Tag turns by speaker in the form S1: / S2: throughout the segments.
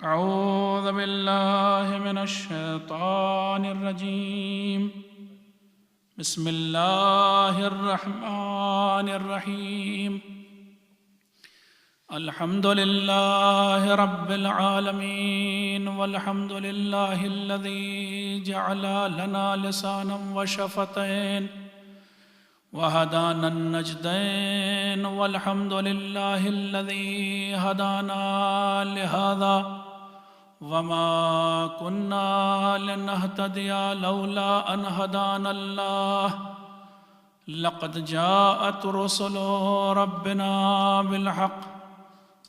S1: أعوذ بالله من الشيطان الرجيم. بسم الله الرحمن الرحيم. الحمد لله رب العالمين، والحمد لله الذي جعل لنا لسانا وشفتين وهدانا النجدين، والحمد لله الذي هدانا لهذا وما كنا لنهتدي لولا أن هدانا الله. لقد جاءت رسل ربنا بالحق،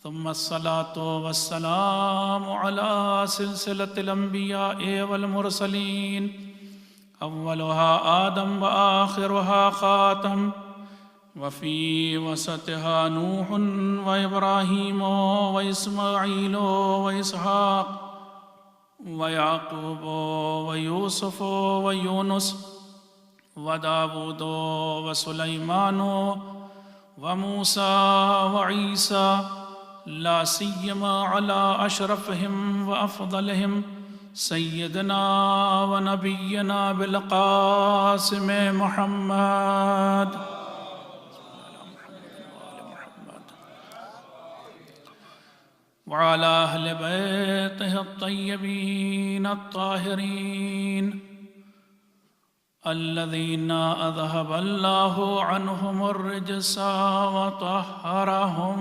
S1: ثم الصلاة والسلام على سلسلة الأنبياء والمرسلين، أولها آدم وآخرها خاتم، وفي وسطها نوح وإبراهيم وإسماعيل وإسحاق ويعقوب ويوسف ويونس وداود وسليمان وموسى وعيسى، لا سيما على أشرفهم وأفضلهم سيدنا ونبينا بالقاسم محمد وعلى أهل بيته الطيبين الطاهرين الذين أذهب الله عنهم الرجس وطهرهم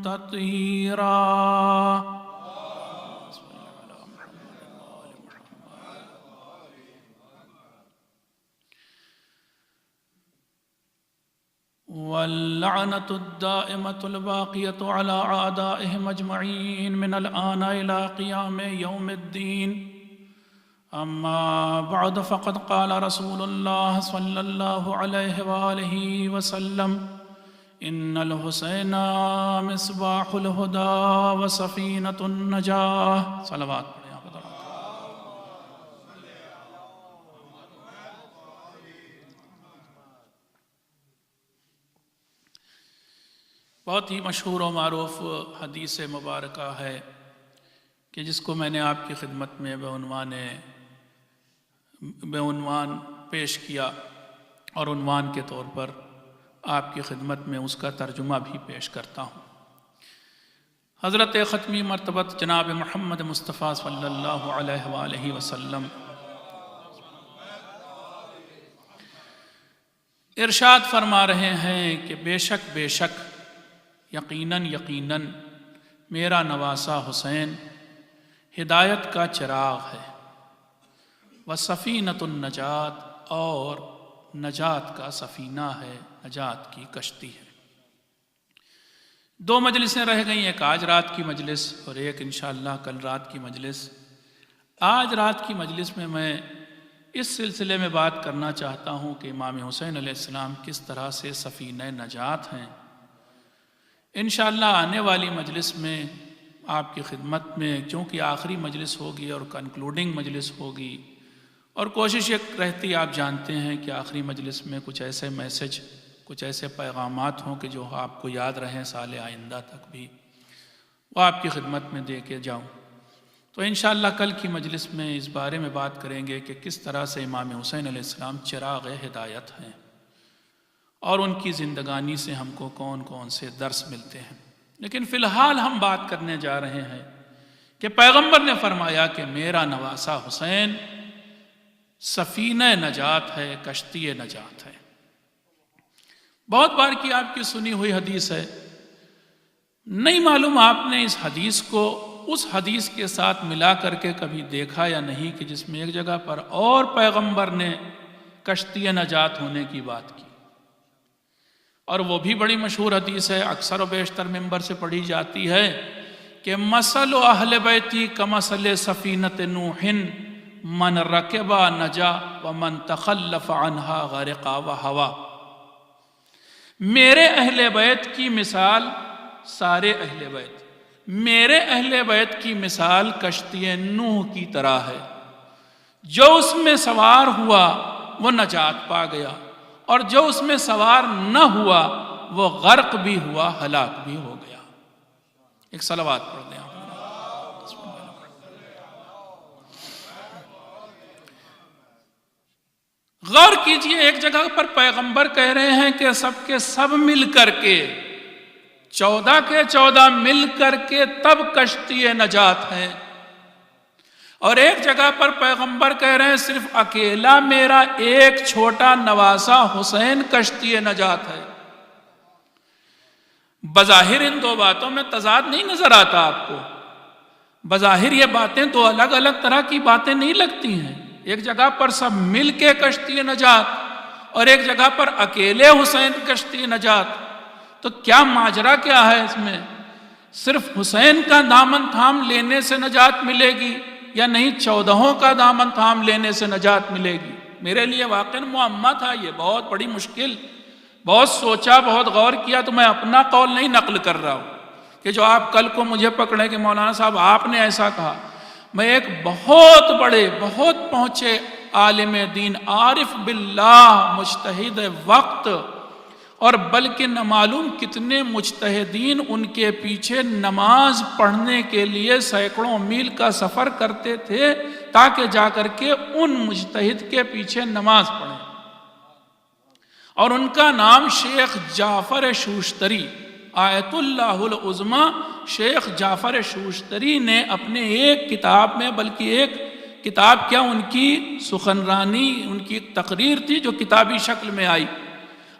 S1: تطهيرا. واللعنة الدائمة الباقية على أعدائهم أجمعين من الآن إلى قيام يوم الدين. أما بعد، فقد قال رسول الله صلى الله عليه وآله وسلم: إن الحسين مصباح الهدى وسفينة النجاة. صلوات. بہت ہی مشہور و معروف حدیث مبارکہ ہے کہ جس کو میں نے آپ کی خدمت میں بے عنوان پیش کیا، اور عنوان کے طور پر آپ کی خدمت میں اس کا ترجمہ بھی پیش کرتا ہوں. حضرت ختمی مرتبت جناب محمد مصطفیٰ صلی اللہ علیہ وآلہ وسلم ارشاد فرما رہے ہیں کہ بے شک یقیناً میرا نواسہ حسین ہدایت کا چراغ ہے، وسفینۃ النجات، اور نجات کا سفینہ ہے، نجات کی کشتی ہے. دو مجلسیں رہ گئیں، ایک آج رات کی مجلس اور ایک انشاءاللہ کل رات کی مجلس. آج رات کی مجلس میں اس سلسلے میں بات کرنا چاہتا ہوں کہ امام حسین علیہ السلام کس طرح سے سفینہ نجات ہیں. انشاءاللہ آنے والی مجلس میں آپ کی خدمت میں، چونکہ آخری مجلس ہوگی اور کنکلوڈنگ مجلس ہوگی، اور کوشش ایک رہتی، آپ جانتے ہیں کہ آخری مجلس میں کچھ ایسے میسج، کچھ ایسے پیغامات ہوں کہ جو آپ کو یاد رہیں سال آئندہ تک بھی، وہ آپ کی خدمت میں دے کے جاؤں. تو انشاءاللہ کل کی مجلس میں اس بارے میں بات کریں گے کہ کس طرح سے امام حسین علیہ السلام چراغ ہدایت ہیں، اور ان کی زندگانی سے ہم کو کون کون سے درس ملتے ہیں. لیکن فی الحال ہم بات کرنے جا رہے ہیں کہ پیغمبر نے فرمایا کہ میرا نواسہ حسین سفینہ نجات ہے، کشتی نجات ہے. بہت بار کی آپ کی سنی ہوئی حدیث ہے، نہیں معلوم آپ نے اس حدیث کو اس حدیث کے ساتھ ملا کر کے کبھی دیکھا یا نہیں کہ جس میں ایک جگہ پر اور پیغمبر نے کشتی نجات ہونے کی بات کی، اور وہ بھی بڑی مشہور حدیث ہے، اکثر و بیشتر ممبر سے پڑھی جاتی ہے کہ مثل اہل بیتی کمثل سفینۃ نوح من رکبا نجا ومن تخلف عنہا غرقا وہوا. میرے اہل بیت کی مثال، سارے اہل بیت، میرے اہل بیت کی مثال کشتی نوح کی طرح ہے، جو اس میں سوار ہوا وہ نجات پا گیا، اور جو اس میں سوار نہ ہوا وہ غرق بھی ہوا، ہلاک بھی ہو گیا. ایک صلوات پڑھ دیں آپ. غور کیجئے، ایک جگہ پر پیغمبر کہہ رہے ہیں کہ سب کے سب مل کر کے 14 کے 14 مل کر کے تب کشتی نجات ہے، اور ایک جگہ پر پیغمبر کہہ رہے ہیں صرف اکیلا میرا ایک چھوٹا نواسا حسین کشتی نجات ہے۔ بظاہر ان دو باتوں میں تضاد نہیں نظر آتا آپ کو؟ بظاہر یہ باتیں دو الگ الگ طرح کی باتیں نہیں لگتی ہیں؟ ایک جگہ پر سب مل کے کشتی نجات اور ایک جگہ پر اکیلے حسین کشتی نجات، تو کیا ماجرا کیا ہے اس میں؟ صرف حسین کا دامن تھام لینے سے نجات ملے گی یا نہیں 14 کا دامن تھام لینے سے نجات ملے گی؟ میرے لیے واقعا معمہ تھا یہ، بہت بڑی مشکل، بہت سوچا، بہت غور کیا، تو میں اپنا قول نہیں نقل کر رہا ہوں کہ جو آپ کل کو مجھے پکڑے کہ مولانا صاحب آپ نے ایسا کہا۔ میں ایک بہت بڑے، بہت پہنچے عالم دین، عارف باللہ، مجتہد وقت، اور بلکہ نہ معلوم کتنے مجتہدین ان کے پیچھے نماز پڑھنے کے لیے سینکڑوں میل کا سفر کرتے تھے تاکہ جا کر کے ان مجتہد کے پیچھے نماز پڑھیں، اور ان کا نام شیخ جعفر شوشتری، آیت اللہ العظمی شیخ جعفر شوشتری نے اپنے ایک کتاب میں، بلکہ ایک کتاب کیا، ان کی سخنرانی، ان کی تقریر تھی جو کتابی شکل میں آئی،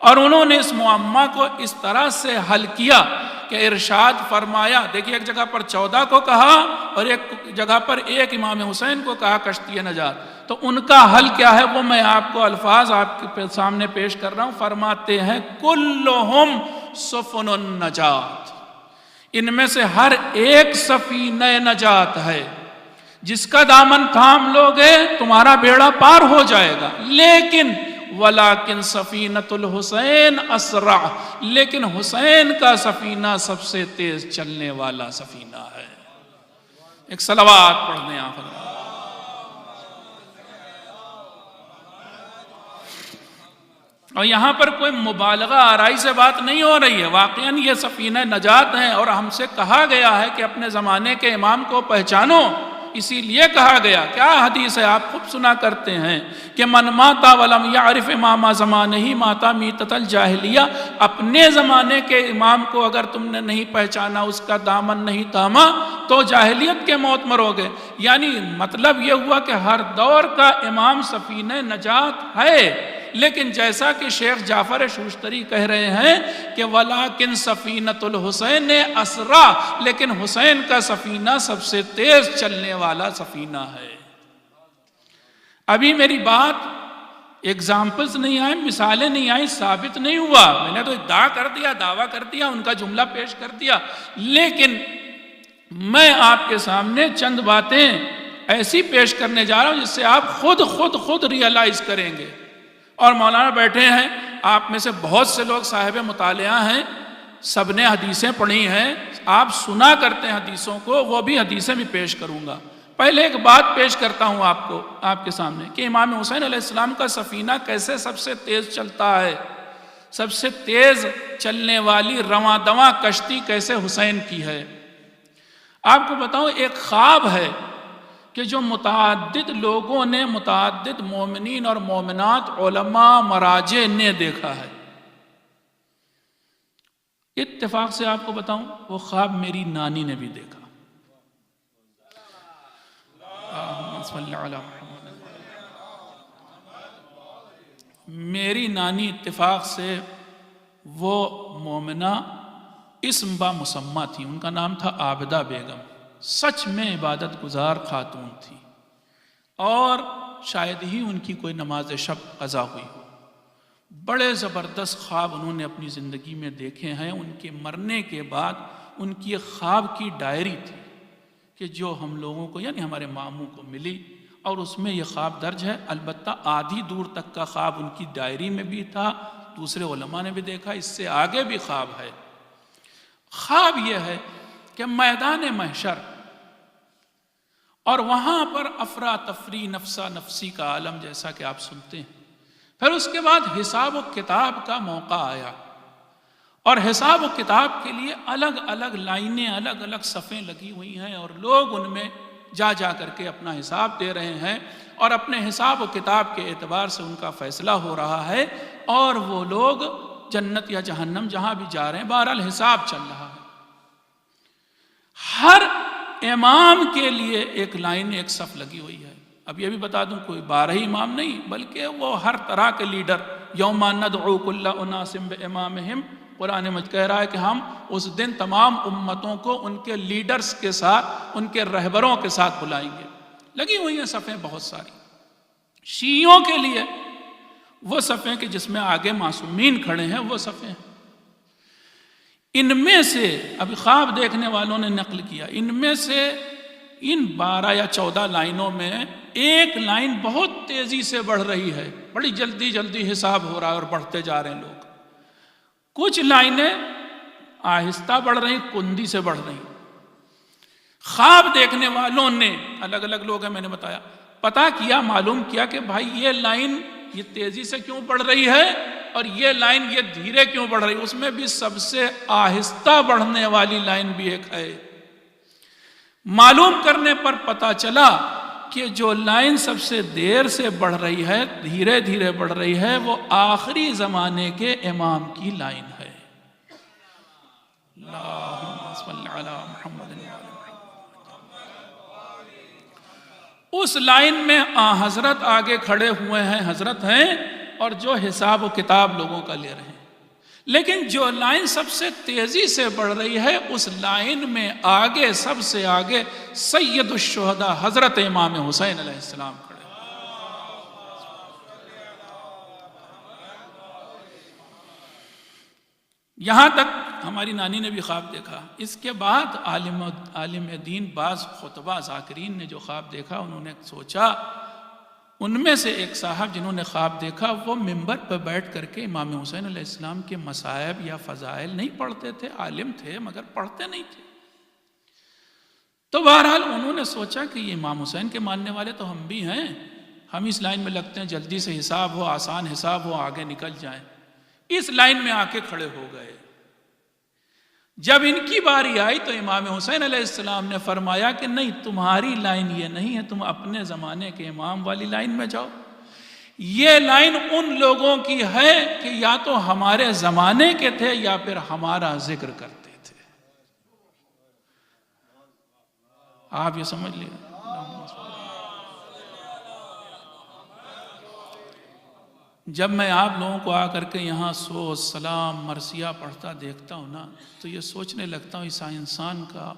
S1: اور انہوں نے اس معمہ کو اس طرح سے حل کیا کہ ارشاد فرمایا، دیکھیے ایک جگہ پر 14 کو کہا اور ایک جگہ پر ایک امام حسین کو کہا کشتی نجات، تو ان کا حل کیا ہے وہ میں آپ کو الفاظ آپ کے سامنے پیش کر رہا ہوں۔ فرماتے ہیں کلہم سفن النجات، ان میں سے ہر ایک سفینہ نجات ہے، جس کا دامن تھام لوگے تمہارا بیڑا پار ہو جائے گا، لیکن ولیکن سفینۃ الحسین اسرع، لیکن حسین کا سفینہ سب سے تیز چلنے والا سفینہ ہے۔ ایک صلوات پڑھ دیں آپ۔ اور یہاں پر کوئی مبالغہ آرائی سے بات نہیں ہو رہی ہے، واقعاً یہ سفینہ نجات ہیں، اور ہم سے کہا گیا ہے کہ اپنے زمانے کے امام کو پہچانو، اسی لیے کہا گیا۔ کیا حدیث ہے آپ خوب سنا کرتے ہیں کہ من ماتا ولم یعرف امام زمانہ ماتا میتۃ الجاہلیہ، اپنے زمانے کے امام کو اگر تم نے نہیں پہچانا، اس کا دامن نہیں تھاما، تو جاہلیت کے موت مرو گے۔ یعنی مطلب یہ ہوا کہ ہر دور کا امام سفینہ نجات ہے، لیکن جیسا کہ شیخ جعفر شوشتری کہہ رہے ہیں کہ ولیکن سفینۃ الحسین اسرع، لیکن حسین کا سفینہ سب سے تیز چلنے والا سفینہ ہے۔ ابھی میری بات ایگزامپلز نہیں آئے، مثالیں نہیں آئی، ثابت نہیں ہوا، میں نے تو ادعا کر دیا، دعویٰ کر دیا، ان کا جملہ پیش کر دیا، لیکن میں آپ کے سامنے چند باتیں ایسی پیش کرنے جا رہا ہوں جس سے آپ خود ریئلائز کریں گے۔ اور مولانا بیٹھے ہیں، آپ میں سے بہت سے لوگ صاحب مطالعہ ہیں، سب نے حدیثیں پڑھی ہیں، آپ سنا کرتے ہیں حدیثوں کو، وہ بھی حدیثیں بھی پیش کروں گا۔ پہلے ایک بات پیش کرتا ہوں آپ کو، آپ کے سامنے، کہ امام حسین علیہ السلام کا سفینہ کیسے سب سے تیز چلتا ہے، سب سے تیز چلنے والی رواں دواں کشتی کیسے حسین کی ہے۔ آپ کو بتاؤں، ایک خواب ہے کہ جو متعدد لوگوں نے، متعدد مومنین اور مومنات، علماء، مراجع نے دیکھا ہے۔ اتفاق سے آپ کو بتاؤں، وہ خواب میری نانی نے بھی دیکھا۔ میری نانی اتفاق سے وہ مومنہ اسم با مسمہ تھی، ان کا نام تھا عابدہ بیگم، سچ میں عبادت گزار خاتون تھی، اور شاید ہی ان کی کوئی نماز شب قضا ہوئی ہو۔ بڑے زبردست خواب انہوں نے اپنی زندگی میں دیکھے ہیں۔ ان کے مرنے کے بعد ان کی ایک خواب کی ڈائری تھی کہ جو ہم لوگوں کو، یعنی ہمارے ماموں کو ملی، اور اس میں یہ خواب درج ہے۔ البتہ آدھی دور تک کا خواب ان کی ڈائری میں بھی تھا، دوسرے علماء نے بھی دیکھا، اس سے آگے بھی خواب ہے۔ خواب یہ ہے کہ میدان محشر، اور وہاں پر افراتفری، نفسا نفسی کا عالم جیسا کہ آپ سنتے ہیں، پھر اس کے بعد حساب و کتاب کا موقع آیا، اور حساب و کتاب کے لیے الگ الگ لائنیں، الگ الگ صفیں لگی ہوئی ہیں، اور لوگ ان میں جا جا کر کے اپنا حساب دے رہے ہیں، اور اپنے حساب و کتاب کے اعتبار سے ان کا فیصلہ ہو رہا ہے، اور وہ لوگ جنت یا جہنم جہاں بھی جا رہے ہیں، بہرحال حساب چل رہا ہے۔ ہر امام کے لیے ایک لائن، ایک صف لگی ہوئی ہے۔ اب یہ بھی بتا دوں، کوئی 12 امام نہیں، بلکہ وہ ہر طرح کے لیڈر، یوم ندعو کل اناس بامامہم، قرآن مجید کہہ رہا ہے کہ ہم اس دن تمام امتوں کو ان کے لیڈرز کے ساتھ، ان کے رہبروں کے ساتھ بلائیں گے۔ لگی ہوئی ہیں صفیں بہت ساری۔ شیعوں کے لیے وہ صفیں کہ جس میں آگے معصومین کھڑے ہیں، وہ صفیں ہیں۔ ان میں سے ابھی خواب دیکھنے والوں نے نقل کیا، ان میں سے ان 12 یا 14 لائنوں میں ایک لائن بہت تیزی سے بڑھ رہی ہے، بڑی جلدی جلدی حساب ہو رہا ہے اور بڑھتے جا رہے ہیں لوگ۔ کچھ لائنیں آہستہ بڑھ رہی، کندی سے بڑھ رہی۔ خواب دیکھنے والوں نے، الگ الگ لوگ ہیں میں نے بتایا، پتہ کیا، معلوم کیا کہ بھائی یہ لائن یہ تیزی سے کیوں بڑھ رہی ہے اور یہ لائن یہ دھیرے کیوں بڑھ رہی ہے۔ اس میں بھی سب سے آہستہ بڑھنے والی لائن بھی ایک ہے۔ معلوم کرنے پر پتہ چلا کہ جو لائن سب سے دیر سے بڑھ رہی ہے، دھیرے دھیرے بڑھ رہی ہے، وہ آخری زمانے کے امام کی لائن ہے۔ اللہم صل علی محمد۔ اس لائن میں حضرت آگے کھڑے ہوئے ہیں، حضرت ہیں، اور جو حساب و کتاب لوگوں کا لے رہے ہیں۔ لیکن جو لائن سب سے تیزی سے بڑھ رہی ہے، اس لائن میں آگے، سب سے آگے سید الشہداء حضرت امام حسین علیہ السلام کھڑے۔ یہاں تک ہماری نانی نے بھی خواب دیکھا۔ اس کے بعد عالم دین بعض خطبہ ذاکرین نے جو خواب دیکھا، انہوں نے سوچا، ان میں سے ایک صاحب جنہوں نے خواب دیکھا، وہ ممبر پر بیٹھ کر کے امام حسین علیہ السلام کے مصائب یا فضائل نہیں پڑھتے تھے، عالم تھے مگر پڑھتے نہیں تھے۔ تو بہرحال انہوں نے سوچا کہ یہ امام حسین کے ماننے والے تو ہم بھی ہیں، ہم اس لائن میں لگتے ہیں، جلدی سے حساب ہو، آسان حساب ہو، آگے نکل جائیں۔ اس لائن میں آ کے کھڑے ہو گئے۔ جب ان کی باری آئی تو امام حسین علیہ السلام نے فرمایا کہ نہیں، تمہاری لائن یہ نہیں ہے، تم اپنے زمانے کے امام والی لائن میں جاؤ۔ یہ لائن ان لوگوں کی ہے کہ یا تو ہمارے زمانے کے تھے یا پھر ہمارا ذکر کرتے تھے۔ آپ یہ سمجھ لیں۔ جب میں آپ لوگوں کو آ کر کے یہاں سوز، سلام، مرثیہ پڑھتا دیکھتا ہوں نا، تو یہ سوچنے لگتا ہوں اس انسان کا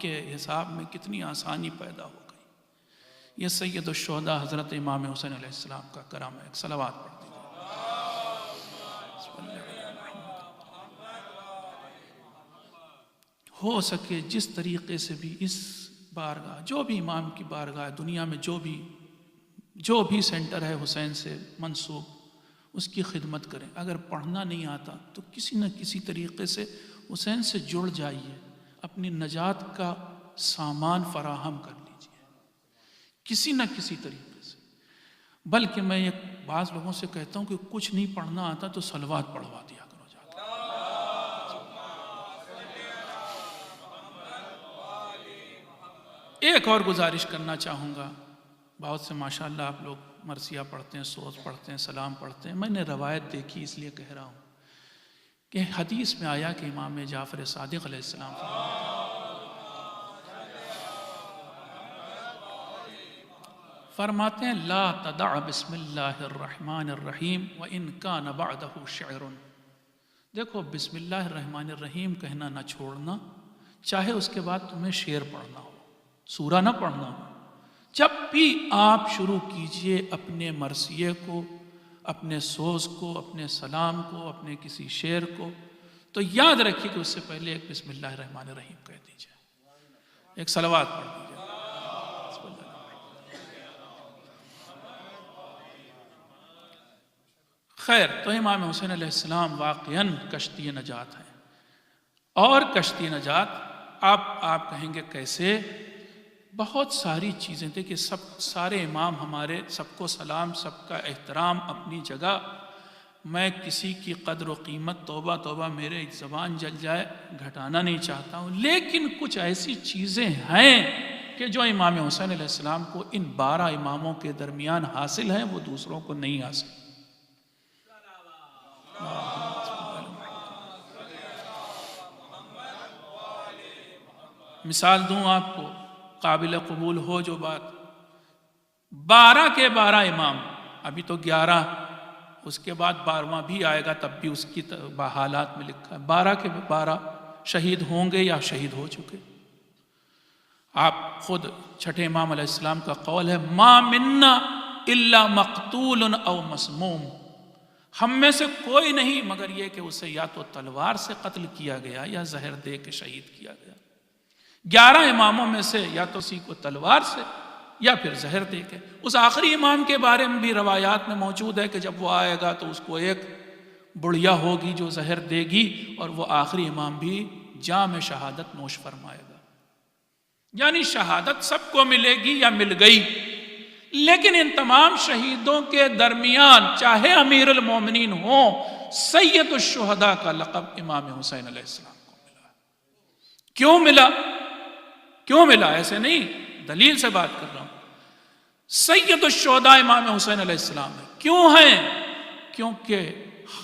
S1: کے حساب میں کتنی آسانی پیدا ہو گئی۔ یہ سید الشہداء حضرت امام حسین علیہ السلام کا کرم ہے۔ ایک صلوات پڑھ دیجیے۔ ہو سکے جس طریقے سے بھی اس بارگاہ، جو بھی امام کی بارگاہ دنیا میں جو بھی سینٹر ہے حسین سے منسوب، اس کی خدمت کریں۔ اگر پڑھنا نہیں آتا تو کسی نہ کسی طریقے سے حسین سے جڑ جائیے، اپنی نجات کا سامان فراہم کر لیجیے کسی نہ کسی طریقے سے۔ بلکہ میں ایک بعض لوگوں سے کہتا ہوں کہ کچھ نہیں پڑھنا آتا تو صلوات پڑھوا دیا کرو جا کر۔ ایک اور گزارش کرنا چاہوں گا، بہت سے ماشاءاللہ آپ لوگ مرثیہ پڑھتے ہیں، سوز پڑھتے ہیں، سلام پڑھتے ہیں۔ میں نے روایت دیکھی اس لیے کہہ رہا ہوں کہ حدیث میں آیا کہ امام جعفر صادق علیہ السلام فرماتے ہیں لا تدع بسم اللہ الرحمن الرحیم وان کان بعدہ شعر۔ دیکھو، بسم اللہ الرحمن الرحیم کہنا نہ چھوڑنا، چاہے اس کے بعد تمہیں شعر پڑھنا ہو، سورہ نہ پڑھنا ہو۔ جب بھی آپ شروع کیجئے اپنے مرثیے کو، اپنے سوز کو، اپنے سلام کو، اپنے کسی شعر کو، تو یاد رکھیے کہ اس سے پہلے ایک بسم اللہ الرحمن الرحیم کہہ دیجئے، ایک صلوات پڑھ دیجئے۔ خیر، تو امام حسین علیہ السلام واقعاً کشتی نجات ہیں۔ اور کشتی نجات آپ کہیں گے کیسے؟ بہت ساری چیزیں تھے کہ سارے امام ہمارے، سب کو سلام، سب کا احترام اپنی جگہ، میں کسی کی قدر و قیمت توبہ توبہ میرے زبان جل جائے گھٹانا نہیں چاہتا ہوں، لیکن کچھ ایسی چیزیں ہیں کہ جو امام حسین علیہ السلام کو ان 12 اماموں کے درمیان حاصل ہیں، وہ دوسروں کو نہیں حاصل۔ مثال دوں آپ کو، قابل قبول ہو جو بات، 12 کے 12 امام، ابھی تو 11، اس کے بعد 12واں بھی آئے گا، تب بھی اس کی حالات میں لکھا ہے 12 کے 12 شہید ہوں گے یا شہید ہو چکے۔ آپ خود چھٹے امام علیہ السلام کا قول ہے، ما منا الا مقتول او مسموم، ہم میں سے کوئی نہیں مگر یہ کہ اسے یا تو تلوار سے قتل کیا گیا یا زہر دے کے شہید کیا گیا۔ 11 اماموں میں سے یا تو کسی کو تلوار سے یا پھر زہر دے کے۔ اس آخری امام کے بارے میں بھی روایات میں موجود ہے کہ جب وہ آئے گا تو اس کو ایک بڑھیا ہوگی جو زہر دے گی، اور وہ آخری امام بھی جام شہادت نوش فرمائے گا۔ یعنی شہادت سب کو ملے گی یا مل گئی، لیکن ان تمام شہیدوں کے درمیان چاہے امیر المومنین ہوں، سید الشہداء کا لقب امام حسین علیہ السلام کو ملا۔ کیوں ملا؟ ایسے نہیں، دلیل سے بات کر رہا ہوں۔ سید الشہداء امام حسین علیہ السلام ہے۔ کیوں ہیں؟ کیونکہ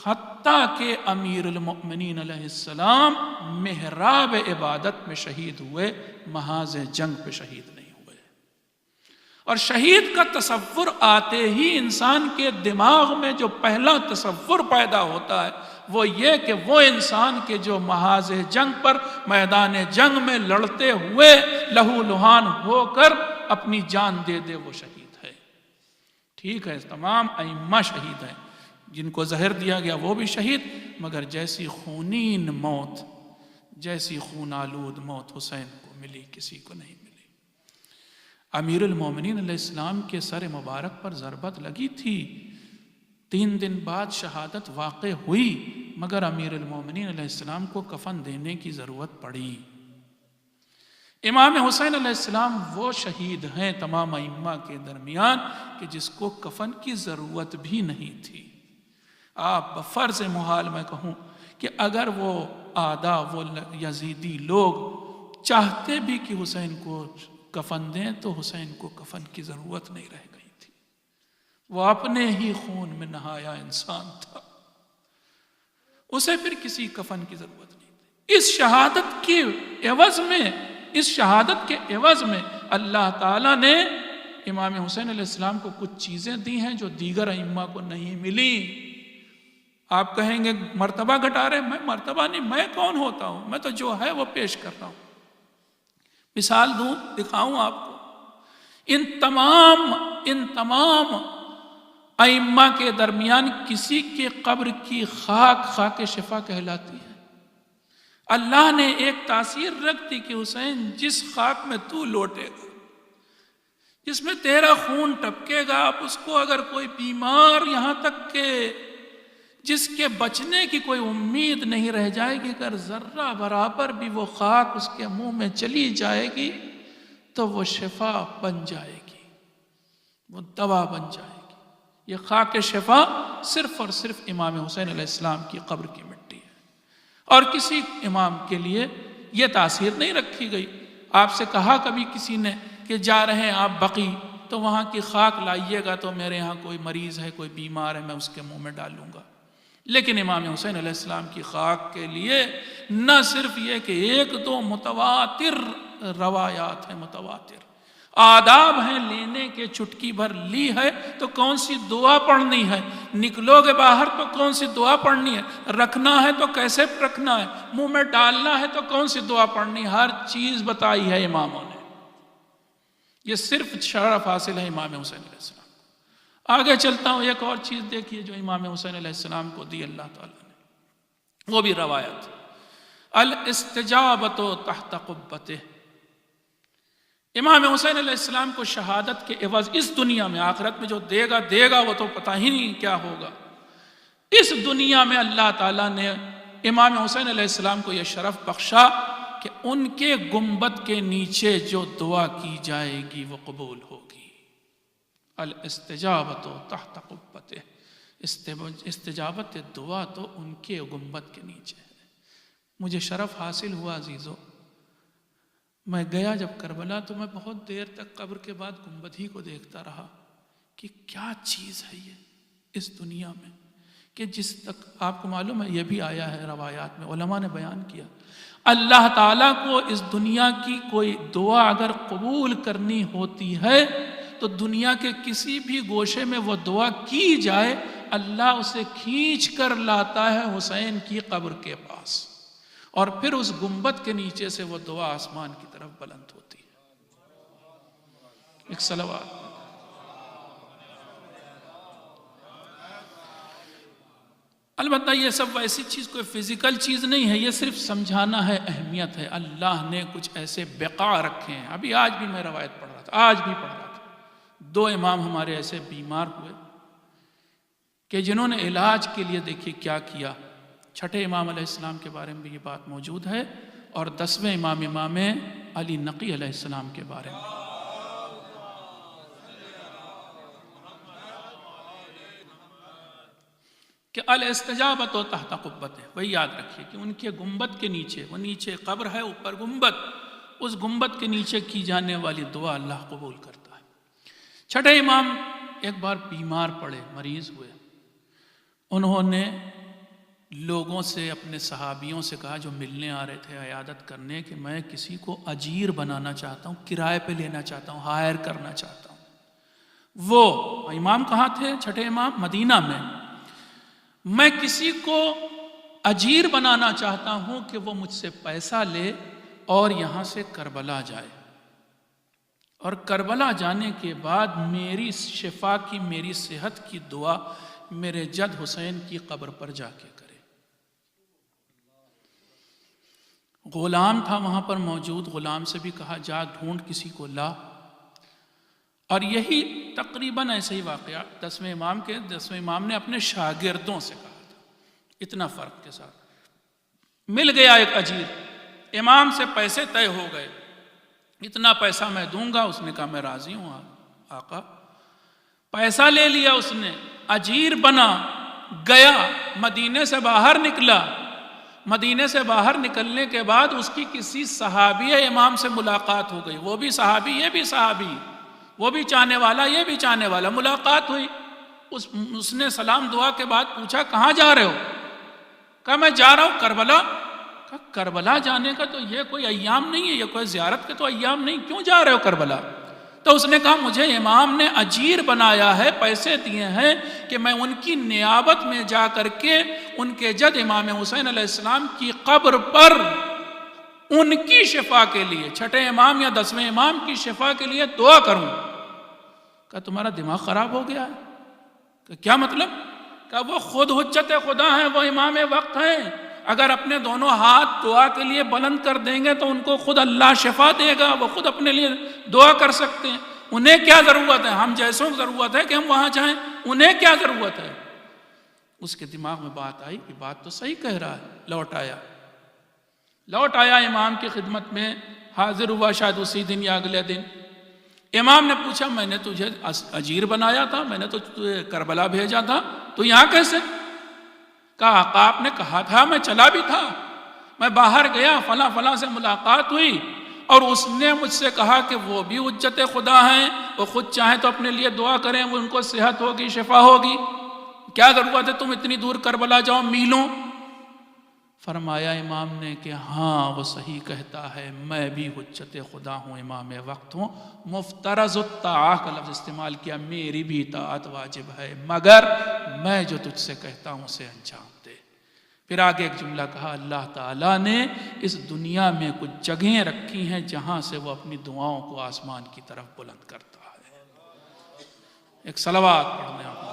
S1: حتیٰ کہ امیر المؤمنین علیہ السلام محراب عبادت میں شہید ہوئے، محاذ جنگ پہ شہید نہیں ہوئے۔ اور شہید کا تصور آتے ہی انسان کے دماغ میں جو پہلا تصور پیدا ہوتا ہے وہ یہ کہ وہ انسان کے جو محاذ جنگ پر میدان جنگ میں لڑتے ہوئے لہو لہان ہو کر اپنی جان دے دے، وہ شہید ہے۔ ٹھیک ہے، تمام ائمہ شہید ہیں، جن کو زہر دیا گیا وہ بھی شہید، مگر جیسی خونین موت، جیسی خون آلود موت حسین کو ملی کسی کو نہیں ملی۔ امیر المومنین علیہ السلام کے سر مبارک پر ضربت لگی تھی، 3 دن بعد شہادت واقع ہوئی، مگر امیر المومنین علیہ السلام کو کفن دینے کی ضرورت پڑی۔ امام حسین علیہ السلام وہ شہید ہیں تمام ائمہ کے درمیان کہ جس کو کفن کی ضرورت بھی نہیں تھی۔ آپ بفرض محال میں کہوں کہ اگر وہ آدھا وہ یزیدی لوگ چاہتے بھی کہ حسین کو کفن دیں تو حسین کو کفن کی ضرورت نہیں رہ گئی تھی، وہ اپنے ہی خون میں نہایا انسان تھا، اسے پھر کسی کفن کی ضرورت نہیں تھی۔ اس شہادت کے عوض میں اللہ تعالیٰ نے امام حسین علیہ السلام کو کچھ چیزیں دی ہیں جو دیگر ائمہ کو نہیں ملی۔ آپ کہیں گے مرتبہ گھٹا رہے، میں مرتبہ نہیں، میں کون ہوتا ہوں، میں تو جو ہے وہ پیش کر رہا ہوں۔ مثال دوں، دکھاؤں آپ کو، ان تمام ائمہ کے درمیان کسی کے قبر کی خاک شفا کہلاتی ہے۔ اللہ نے ایک تاثیر رکھ دی کہ حسین جس خاک میں تو لوٹے گا، جس میں تیرا خون ٹپکے گا، آپ اس کو اگر کوئی بیمار یہاں تک کہ جس کے بچنے کی کوئی امید نہیں رہ جائے گی، اگر ذرہ برابر بھی وہ خاک اس کے منہ میں چلی جائے گی تو وہ شفا بن جائے گی، وہ دوا بن جائے گی۔ یہ خاک شفا صرف اور صرف امام حسین علیہ السلام کی قبر کی مٹی ہے، اور کسی امام کے لیے یہ تاثیر نہیں رکھی گئی۔ آپ سے کہا کبھی کسی نے کہ جا رہے ہیں آپ بقی، تو وہاں کی خاک لائیے گا تو میرے ہاں کوئی مریض ہے، کوئی بیمار ہے، میں اس کے منہ میں ڈالوں گا۔ لیکن امام حسین علیہ السلام کی خاک کے لیے نہ صرف یہ کہ 1-2 متواتر روایات ہیں، متواتر آداب ہیں، لینے کے چٹکی بھر لی ہے تو کون سی دعا پڑھنی ہے، نکلو گے باہر تو کون سی دعا پڑھنی ہے، رکھنا ہے تو کیسے رکھنا ہے، منہ میں ڈالنا ہے تو کون سی دعا پڑھنی ہے، ہر چیز بتائی ہے اماموں نے۔ یہ صرف شرف حاصل ہے امام حسین علیہ السلام۔ آگے چلتا ہوں، ایک اور چیز دیکھیے جو امام حسین علیہ السلام کو دی اللہ تعالیٰ نے، وہ بھی روایت، الاستجابۃ تحت قبتہ۔ امام حسین علیہ السلام کو شہادت کے عوض اس دنیا میں، آخرت میں جو دے گا وہ تو پتہ ہی نہیں کیا ہوگا، اس دنیا میں اللہ تعالیٰ نے امام حسین علیہ السلام کو یہ شرف بخشا کہ ان کے گنبد کے نیچے جو دعا کی جائے گی وہ قبول ہوگی۔ الاستجابۃ تحت قبتہ، استجابت دعا تو ان کے گنبد کے نیچے ہے۔ مجھے شرف حاصل ہوا عزیزو، میں گیا جب کربلا تو میں بہت دیر تک قبر کے بعد گنبد ہی کو دیکھتا رہا کہ کیا چیز ہے یہ اس دنیا میں، کہ جس تک آپ کو معلوم ہے، یہ بھی آیا ہے روایات میں، علماء نے بیان کیا، اللہ تعالیٰ کو اس دنیا کی کوئی دعا اگر قبول کرنی ہوتی ہے تو دنیا کے کسی بھی گوشے میں وہ دعا کی جائے، اللہ اسے کھینچ کر لاتا ہے حسین کی قبر کے پاس، اور پھر اس گنبد کے نیچے سے وہ دعا آسمان کی طرف بلند ہوتی ہے۔ ایک صلوات۔ البتہ یہ سب ایسی چیز کوئی فزیکل چیز نہیں ہے، یہ صرف سمجھانا ہے، اہمیت ہے۔ اللہ نے کچھ ایسے بقا رکھے ہیں۔ ابھی آج بھی میں روایت پڑھ رہا تھا، آج بھی پڑھ رہا تھا، 2 امام ہمارے ایسے بیمار ہوئے کہ جنہوں نے علاج کے لیے دیکھیے کیا کیا۔ چھٹے امام علیہ السلام کے بارے میں بھی یہ بات موجود ہے، اور 10ویں امام علی نقی علیہ السلام کے بارے میں۔ کہ الاستجابت و تحت قبت ہے، وہی یاد رکھیے کہ ان کے گنبد کے نیچے، وہ نیچے قبر ہے، اوپر گنبد، اس گنبد کے نیچے کی جانے والی دعا اللہ قبول کرتا ہے۔ چھٹے امام ایک بار بیمار پڑے، مریض ہوئے، انہوں نے لوگوں سے، اپنے صحابیوں سے کہا جو ملنے آ رہے تھے عیادت کرنے، کہ میں کسی کو اجیر بنانا چاہتا ہوں، کرائے پہ لینا چاہتا ہوں، ہائر کرنا چاہتا ہوں۔ وہ امام کہاں تھے؟ چھٹے امام مدینہ میں۔ میں کسی کو اجیر بنانا چاہتا ہوں کہ وہ مجھ سے پیسہ لے اور یہاں سے کربلا جائے، اور کربلا جانے کے بعد میری شفا کی، میری صحت کی دعا میرے جد حسین کی قبر پر جا کے کرے۔ غلام تھا وہاں پر موجود، غلام سے بھی کہا جا ڈھونڈ کسی کو لا، اور یہی تقریباً ایسے ہی واقعہ 10ویں امام نے اپنے شاگردوں سے کہا تھا، اتنا فرق کے ساتھ۔ مل گیا ایک اجیر، امام سے پیسے طے ہو گئے، اتنا پیسہ میں دوں گا، اس نے کہا میں راضی ہوں آقا۔ پیسہ لے لیا اس نے، اجیر بنا، گیا، مدینے سے باہر نکلا۔ مدینے سے باہر نکلنے کے بعد اس کی کسی صحابی امام سے ملاقات ہو گئی، وہ بھی صحابی، یہ بھی صحابی، وہ بھی چاہنے والا، یہ بھی چاہنے والا، ملاقات ہوئی۔ اس نے سلام دعا کے بعد پوچھا کہاں جا رہے ہو؟ کہا میں جا رہا ہوں کربلا۔ کہا کربلا جانے کا تو یہ کوئی ایام نہیں ہے، یہ کوئی زیارت کے تو ایام نہیں، کیوں جا رہے ہو کربلا؟ تو اس نے کہا مجھے امام نے اجیر بنایا ہے، پیسے دیے ہیں کہ میں ان کی نیابت میں جا کر کے ان کے جد امام حسین علیہ السلام کی قبر پر ان کی شفا کے لیے، چھٹے امام یا 10ویں امام کی شفا کے لیے دعا کروں۔ کہا تمہارا دماغ خراب ہو گیا ہے؟ کہ کیا مطلب؟ کہ وہ خود حجت خدا ہیں، وہ امام وقت ہیں، اگر اپنے دونوں ہاتھ دعا کے لیے بلند کر دیں گے تو ان کو خود اللہ شفا دے گا، وہ خود اپنے لیے دعا کر سکتے ہیں۔ انہیں کیا ضرورت ہے؟ ہم جیسوں ضرورت ہے کہ ہم وہاں جائیں، انہیں کیا ضرورت ہے؟ اس کے دماغ میں بات آئی کہ بات تو صحیح کہہ رہا ہے۔ لوٹ آیا امام کی خدمت میں، حاضر ہوا شاید اسی دن یا اگلے دن۔ امام نے پوچھا میں نے تجھے اجیر بنایا تھا، میں نے تو تجھے کربلا بھیجا تھا، تو یہاں کیسے؟ کہا آقا آپ نے کہا تھا، میں چلا بھی تھا، میں باہر گیا، فلاں فلاں سے ملاقات ہوئی، اور اس نے مجھ سے کہا کہ وہ بھی حجت خدا ہیں، وہ خود چاہیں تو اپنے لیے دعا کریں، وہ ان کو صحت ہوگی، شفا ہوگی، کیا ضرورت ہے تم اتنی دور کربلا جاؤ میلوں؟ فرمایا امام نے کہ ہاں وہ صحیح کہتا ہے، میں بھی حجت خدا ہوں، امام وقت ہوں، مفترض الطاعہ کا لفظ استعمال کیا، میری بھی اطاعت واجب ہے، مگر میں جو تجھ سے کہتا ہوں اسے انجام دے۔ پھر آگے ایک جملہ کہا، اللہ تعالیٰ نے اس دنیا میں کچھ جگہیں رکھی ہیں جہاں سے وہ اپنی دعاؤں کو آسمان کی طرف بلند کرتا ہے۔ ایک صلوات پڑھنے آپ۔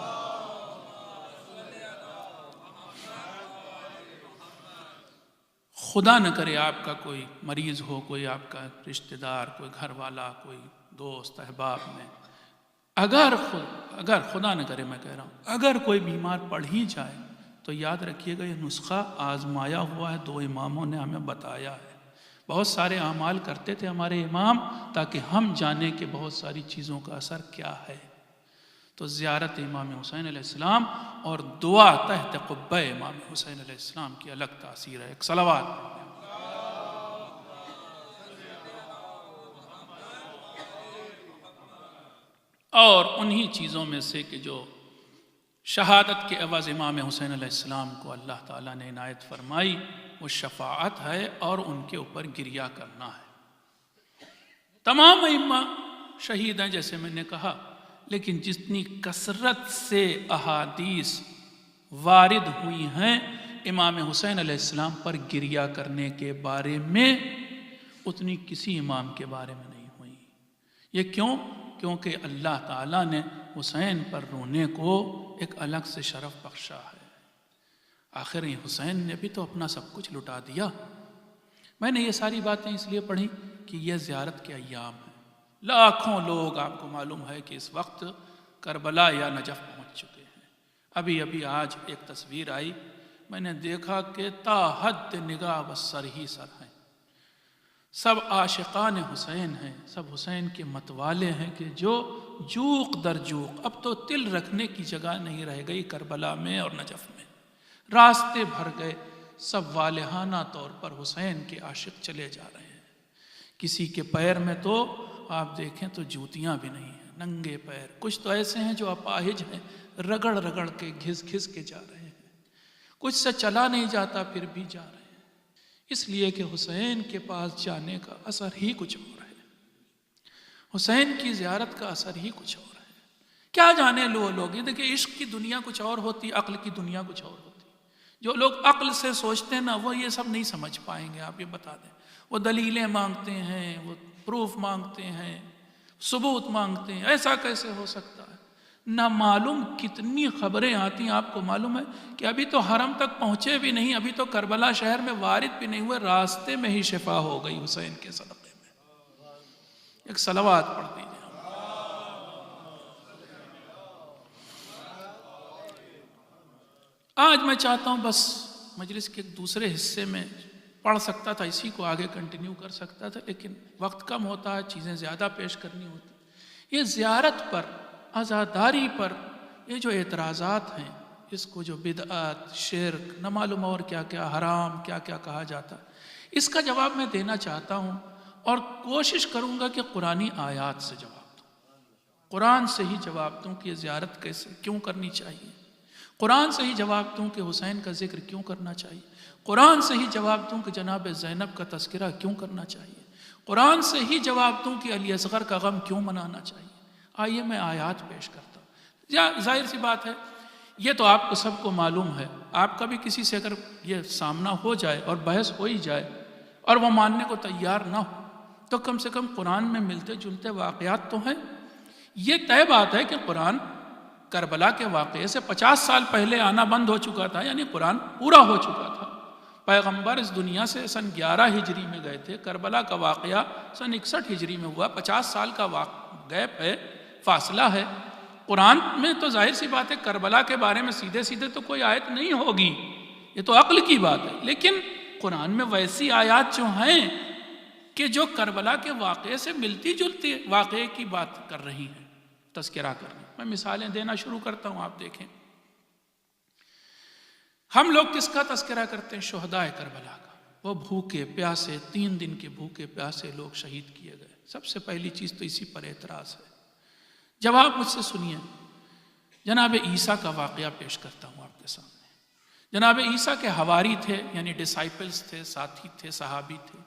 S1: خدا نہ کرے آپ کا کوئی مریض ہو، کوئی آپ کا رشتہ دار، کوئی گھر والا، کوئی دوست احباب میں، اگر خدا نہ کرے میں کہہ رہا ہوں، اگر کوئی بیمار پڑ ہی جائے تو یاد رکھیے گا یہ نسخہ آزمایا ہوا ہے، 2 اماموں نے ہمیں بتایا ہے۔ بہت سارے اعمال کرتے تھے ہمارے امام تاکہ ہم جانیں کہ بہت ساری چیزوں کا اثر کیا ہے۔ تو زیارت امام حسین علیہ السلام اور دعا تحت قبہ امام حسین علیہ السلام کی الگ تاثیر ہے. ایک صلوات. اور انہی چیزوں میں سے کہ جو شہادت کے عوض امام حسین علیہ السلام کو اللہ تعالیٰ نے عنایت فرمائی وہ شفاعت ہے اور ان کے اوپر گریہ کرنا ہے. تمام ائمہ شہید ہیں جیسے میں نے کہا، لیکن جتنی کثرت سے احادیث وارد ہوئی ہیں امام حسین علیہ السلام پر گریہ کرنے کے بارے میں، اتنی کسی امام کے بارے میں نہیں ہوئی. یہ کیوں؟ کیونکہ اللہ تعالیٰ نے حسین پر رونے کو ایک الگ سے شرف بخشا ہے. آخر یہ حسین نے بھی تو اپنا سب کچھ لٹا دیا. میں نے یہ ساری باتیں اس لیے پڑھی کہ یہ زیارت کے ایام ہیں. لاکھوں لوگ آپ کو معلوم ہے کہ اس وقت کربلا یا نجف پہنچ چکے ہیں. ابھی آج ایک تصویر آئی، میں نے دیکھا کہ تا حد نگاہ بس سر ہی سر ہیں. سب عاشقان حسین ہیں، سب حسین کے متوالے ہیں کہ جو جوق در جوق، اب تو تل رکھنے کی جگہ نہیں رہ گئی کربلا میں اور نجف میں. راستے بھر گئے، سب والہانہ طور پر حسین کے عاشق چلے جا رہے ہیں. کسی کے پیر میں تو آپ دیکھیں تو جوتیاں بھی نہیں ہیں، ننگے پیر. کچھ تو ایسے ہیں جو اپاہج ہیں، رگڑ رگڑ کے گھس گھس کے جا رہے ہیں. کچھ سے چلا نہیں جاتا پھر بھی جا رہے ہیں، اس لیے کہ حسین کے پاس جانے کا اثر ہی کچھ اور ہے. حسین کی زیارت کا اثر ہی کچھ اور ہے. کیا جانے لوگ، یہ دیکھیں عشق کی دنیا کچھ اور ہوتی، عقل کی دنیا کچھ اور ہوتی. جو لوگ عقل سے سوچتے ہیں نا وہ یہ سب نہیں سمجھ پائیں گے. آپ یہ بتا دیں، وہ دلیلیں مانگتے ہیں، وہ پروف مانگتے ہیں، ثبوت مانگتے ہیں. ایسا کیسے ہو سکتا ہے؟ نہ معلوم کتنی خبریں آتی ہیں. آپ کو معلوم ہے کہ ابھی تو حرم تک پہنچے بھی نہیں، ابھی تو کربلا شہر میں وارد بھی نہیں ہوئے، راستے میں ہی شفا ہو گئی حسین کے صدقے میں. ایک صلوات پڑھ دیجیے. آج میں چاہتا ہوں بس مجلس کے ایک دوسرے حصے میں پڑھ سکتا تھا، اسی کو آگے کنٹینیو کر سکتا تھا، لیکن وقت کم ہوتا ہے، چیزیں زیادہ پیش کرنی ہوتی. یہ زیارت پر، عزاداری پر یہ جو اعتراضات ہیں، اس کو جو بدعت، شرک، نہ معلوم اور کیا کیا حرام کیا کیا کہا جاتا، اس کا جواب میں دینا چاہتا ہوں اور کوشش کروں گا کہ قرآنی آیات سے جواب دوں. قرآن سے ہی جواب دوں کہ یہ زیارت کیسے کیوں کرنی چاہیے. قرآن سے ہی جواب دوں کہ حسین کا ذکر کیوں کرنا چاہیے. قرآن سے ہی جواب دوں کہ جناب زینب کا تذکرہ کیوں کرنا چاہیے. قرآن سے ہی جواب دوں کہ علی اصغر کا غم کیوں منانا چاہیے. آئیے میں آیات پیش کرتا ہوں. ظاہر سی بات ہے، یہ تو آپ کو سب کو معلوم ہے. آپ کا بھی کسی سے اگر یہ سامنا ہو جائے اور بحث ہو ہی جائے اور وہ ماننے کو تیار نہ ہو تو کم سے کم قرآن میں ملتے جلتے واقعات تو ہیں. یہ طے بات ہے کہ قرآن کربلا کے واقعے سے 50 سال پہلے آنا بند ہو چکا تھا، یعنی قرآن پورا ہو چکا تھا. پیغمبر اس دنیا سے سن 11 ہجری میں گئے تھے. کربلا کا واقعہ سن 61 ہجری میں ہوا. 50 سال کا گیپ ہے، فاصلہ ہے. قرآن میں تو ظاہر سی بات ہے کربلا کے بارے میں سیدھے سیدھے تو کوئی آیت نہیں ہوگی، یہ تو عقل کی بات ہے. لیکن قرآن میں ویسی آیات جو ہیں کہ جو کربلا کے واقعے سے ملتی جلتی واقعے کی بات کر رہی ہیں، تذکرہ کر رہی ہیں. میں مثالیں دینا شروع کرتا ہوں، آپ دیکھیں. ہم لوگ کس کا تذکرہ کرتے ہیں؟ شہدائے کربلا کا. وہ بھوکے پیاسے 3 دن کے بھوکے پیاسے لوگ شہید کیے گئے. سب سے پہلی چیز تو اسی پر اعتراض ہے. جواب مجھ سے سنیے. جناب عیسیٰ کا واقعہ پیش کرتا ہوں آپ کے سامنے. جناب عیسیٰ کے حواری تھے، یعنی ڈسائپلز تھے، ساتھی تھے، صحابی تھے.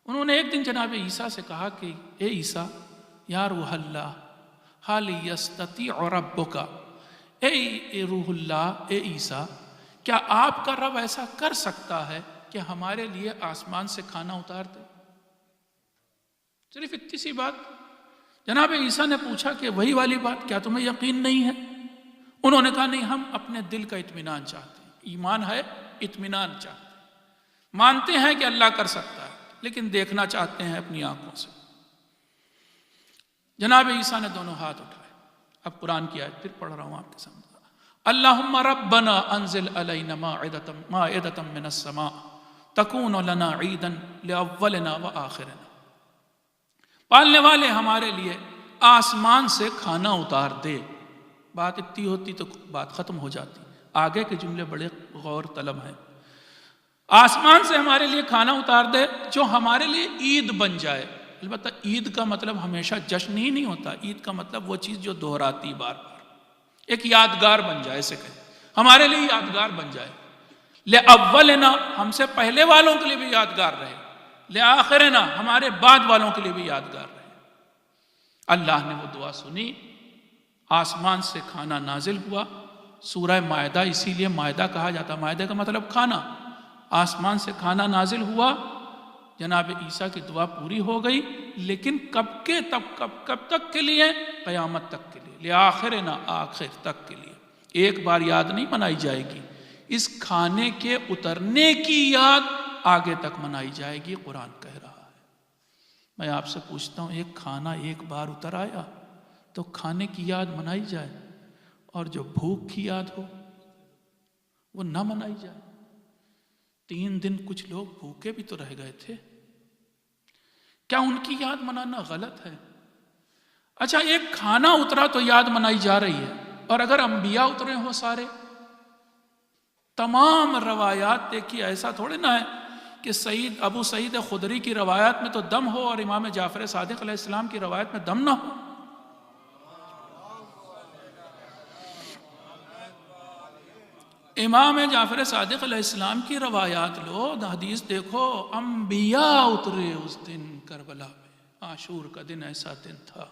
S1: انہوں نے ایک دن جناب عیسیٰ سے کہا کہ اے عیسیٰ، یا روح اللہ حال یستطیع ربک، اے روح اللہ، اے عیسیٰ، کیا آپ کا رب ایسا کر سکتا ہے کہ ہمارے لیے آسمان سے کھانا اتار دے؟ صرف اتنی سی بات. جناب عیسیٰ نے پوچھا کہ وہی والی بات، کیا تمہیں یقین نہیں ہے؟ انہوں نے کہا نہیں، ہم اپنے دل کا اطمینان چاہتے ہیں. ایمان ہے، اطمینان چاہتے ہیں. مانتے ہیں کہ اللہ کر سکتا ہے لیکن دیکھنا چاہتے ہیں اپنی آنکھوں سے. جناب عیسیٰ نے دونوں ہاتھ اٹھائے. اب قرآن کی آیت پھر پڑھ رہا ہوں آپ کے سامنے. اللہم ربنا انزل علینا مائدۃ من السماء تکون لنا عیدا لاولنا وآخرنا. پالنے والے ہمارے لیے آسمان سے کھانا اتار دے. بات اتنی ہوتی تو بات ختم ہو جاتی، آگے کے جملے بڑے غور طلب ہیں۔ آسمان سے ہمارے لیے کھانا اتار دے جو ہمارے لیے عید بن جائے۔ البتہ عید کا مطلب ہمیشہ جشن ہی نہیں ہوتا، عید کا مطلب وہ چیز جو دہراتی بار بار، ایک یادگار بن جائے، اسے کہیں ہمارے لیے یادگار بن جائے۔ لِأَوَّلِنَا، ہم سے پہلے والوں کے لیے بھی یادگار رہے، لِآخِرِنَا، ہمارے بعد والوں کے لیے بھی یادگار رہے۔ اللہ نے وہ دعا سنی، آسمان سے کھانا نازل ہوا۔ سورہ مائدہ اسی لیے مائدہ کہا جاتا، مائدہ کا مطلب کھانا۔ آسمان سے کھانا نازل ہوا، جناب عیسیٰ کی دعا پوری ہو گئی، لیکن کب تک کے لیے؟ قیامت تک کے لیے، لِآخِرِنَا، آخر تک کے لیے۔ ایک بار یاد نہیں منائی جائے گی، اس کھانے کے اترنے کی یاد آگے تک منائی جائے گی، قرآن کہہ رہا ہے۔ میں آپ سے پوچھتا ہوں، ایک کھانا ایک بار اتر آیا تو کھانے کی یاد منائی جائے، اور جو بھوک کی یاد ہو وہ نہ منائی جائے؟ 3 دن کچھ لوگ بھوکے بھی تو رہ گئے تھے، کیا ان کی یاد منانا غلط ہے؟ اچھا، ایک کھانا اترا تو یاد منائی جا رہی ہے، اور اگر انبیاء اترے ہوں سارے، تمام روایات دیکھیے، ایسا تھوڑے نہ ہے کہ ابو سعید خدری کی روایات میں تو دم ہو اور امام جعفر صادق علیہ السلام کی روایت میں دم نہ ہو۔ امام جعفر صادق علیہ السلام کی روایات لو، حدیث دیکھو، انبیاء اترے اس دن کربلا میں۔ عاشور کا دن ایسا دن تھا،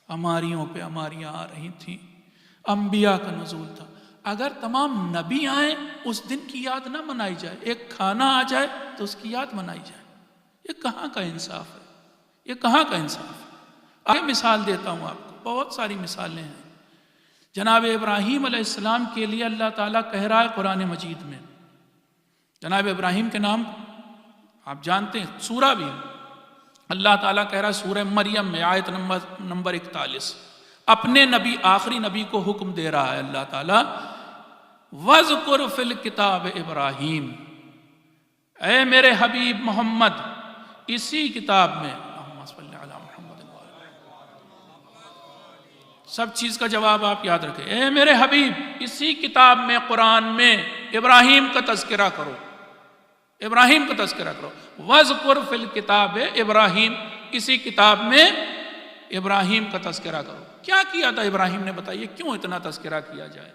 S1: اماریوں پہ اماریاں آ رہی تھیں، انبیاء کا نزول تھا۔ اگر تمام نبی آئیں اس دن کی یاد نہ منائی جائے، ایک کھانا آ جائے تو اس کی یاد منائی جائے، یہ کہاں کا انصاف ہے؟ یہ کہاں کا انصاف ہے؟ آگے مثال دیتا ہوں آپ کو، بہت ساری مثالیں ہیں۔ جناب ابراہیم علیہ السلام کے لیے اللہ تعالیٰ کہہ رہا ہے قرآن مجید میں، جناب ابراہیم کے نام آپ جانتے ہیں، سورہ بھی اللہ تعالیٰ کہہ رہا ہے سورہ مریم میں، آیت نمبر 41، اپنے نبی، آخری نبی کو حکم دے رہا ہے اللہ تعالیٰ، وَاذْكُرْ فِي الْكِتَابِ ابراہیم، اے میرے حبیب محمد، اسی کتاب میں، سب چیز کا جواب آپ یاد رکھیں، اے میرے حبیب اسی کتاب میں، قرآن میں ابراہیم کا تذکرہ کرو، ابراہیم کا تذکرہ کرو۔ وَاذْكُرْ فِي الْكِتَابِ ابراہیم، اسی کتاب میں ابراہیم کا تذکرہ کرو۔ کیا کیا تھا ابراہیم نے؟ بتائیے کیوں اتنا تذکرہ کیا جائے؟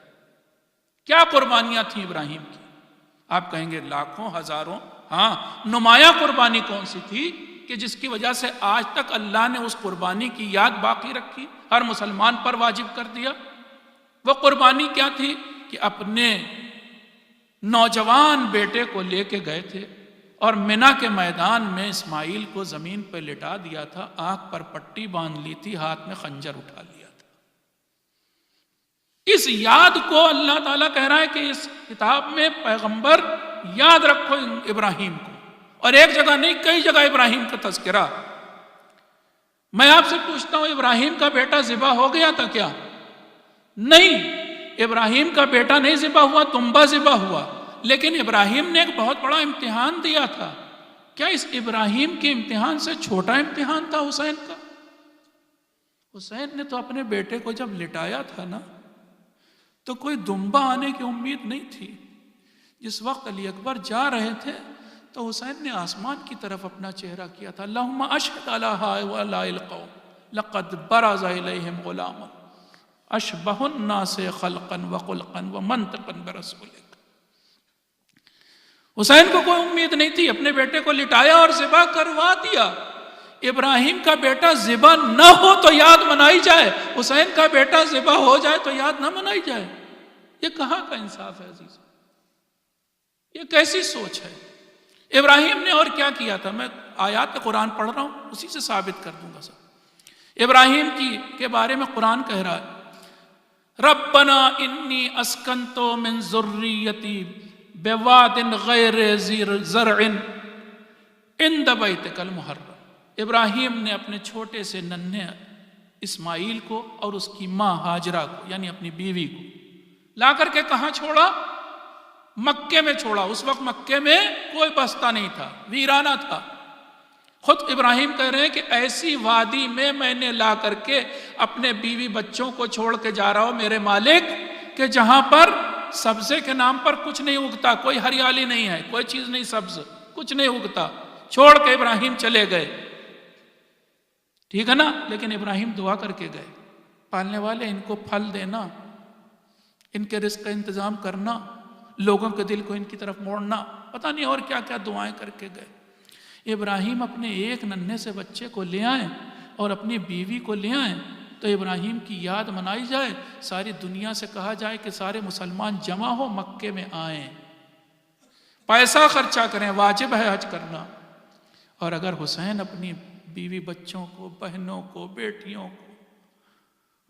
S1: کیا قربانیاں تھیں ابراہیم کی؟ آپ کہیں گے لاکھوں، ہزاروں، ہاں، نمایاں قربانی کون سی تھی کہ جس کی وجہ سے آج تک اللہ نے اس قربانی کی یاد باقی رکھی، ہر مسلمان پر واجب کر دیا؟ وہ قربانی کیا تھی کہ اپنے نوجوان بیٹے کو لے کے گئے تھے اور منی کے میدان میں اسماعیل کو زمین پہ لٹا دیا تھا، آنکھ پر پٹی باندھ لی تھی، ہاتھ میں خنجر اٹھا لیا تھا۔ اس یاد کو اللہ تعالیٰ کہہ رہا ہے کہ اس کتاب میں پیغمبر یاد رکھو ابراہیم کو، اور ایک جگہ نہیں کئی جگہ ابراہیم کا تذکرہ۔ میں آپ سے پوچھتا ہوں، ابراہیم کا بیٹا ذبح ہو گیا تھا کیا؟ نہیں، ابراہیم کا بیٹا نہیں ذبح ہوا، تنبا ذبح ہوا، لیکن ابراہیم نے ایک بہت بڑا امتحان دیا تھا۔ کیا اس ابراہیم کے امتحان سے چھوٹا امتحان تھا حسین کا؟ حسین نے تو اپنے بیٹے کو جب لٹایا تھا نا، تو کوئی دنبا آنے کی امید نہیں تھی۔ جس وقت علی اکبر جا رہے تھے تو حسین نے آسمان کی طرف اپنا چہرہ کیا تھا، اللہم اشہد علی ہؤلاء القوم لقد برز الیہم غلام اشبہ الناس خلقا وخلقا ومنطقا برسولک۔ حسین کو کوئی امید نہیں تھی، اپنے بیٹے کو لٹایا اور ذبح کروا دیا۔ ابراہیم کا بیٹا ذبح نہ ہو تو یاد منائی جائے، حسین کا بیٹا ذبح ہو جائے تو یاد نہ منائی جائے، یہ کہاں کا انصاف ہے عزیز؟ یہ کیسی سوچ ہے؟ ابراہیم نے اور کیا کیا تھا؟ میں آیات قرآن پڑھ رہا ہوں، اسی سے ثابت کر دوں گا سب۔ ابراہیم کے بارے میں قرآن کہہ رہا ہے، ربنا انی اسکنت من ذریتی بواد غیر ذی زرع عند بیتک المحرم۔ ابراہیم نے اپنے چھوٹے سے ننھے اسماعیل کو اور اس کی ماں ہاجرہ کو، یعنی اپنی بیوی کو، لا کر کے کہاں چھوڑا؟ مکے میں چھوڑا۔ اس وقت مکے میں کوئی بستہ نہیں تھا، ویرانہ تھا۔ خود ابراہیم کہہ رہے ہیں کہ ایسی وادی میں نے لا کر کے اپنے بیوی بچوں کو چھوڑ کے جا رہا ہوں میرے مالک، کہ جہاں پر سبزے کے نام پر کچھ نہیں اگتا، کوئی ہریالی نہیں ہے، کوئی چیز نہیں، سبز کچھ نہیں اگتا، چھوڑ کے ابراہیم چلے گئے، ٹھیک ہے نا؟ لیکن ابراہیم دعا کر کے گئے، پالنے والے ان کو پھل دینا، ان کے رزق کا انتظام کرنا، لوگوں کے دل کو ان کی طرف موڑنا، پتہ نہیں اور کیا کیا دعائیں کر کے گئے۔ ابراہیم اپنے ایک ننھے سے بچے کو لے آئیں اور اپنی بیوی کو لے آئیں تو ابراہیم کی یاد منائی جائے، ساری دنیا سے کہا جائے کہ سارے مسلمان جمع ہو مکے میں آئیں، پیسہ خرچہ کریں، واجب ہے حج کرنا۔ اور اگر حسین اپنی بیوی بچوں کو، بہنوں کو، بیٹیوں کو،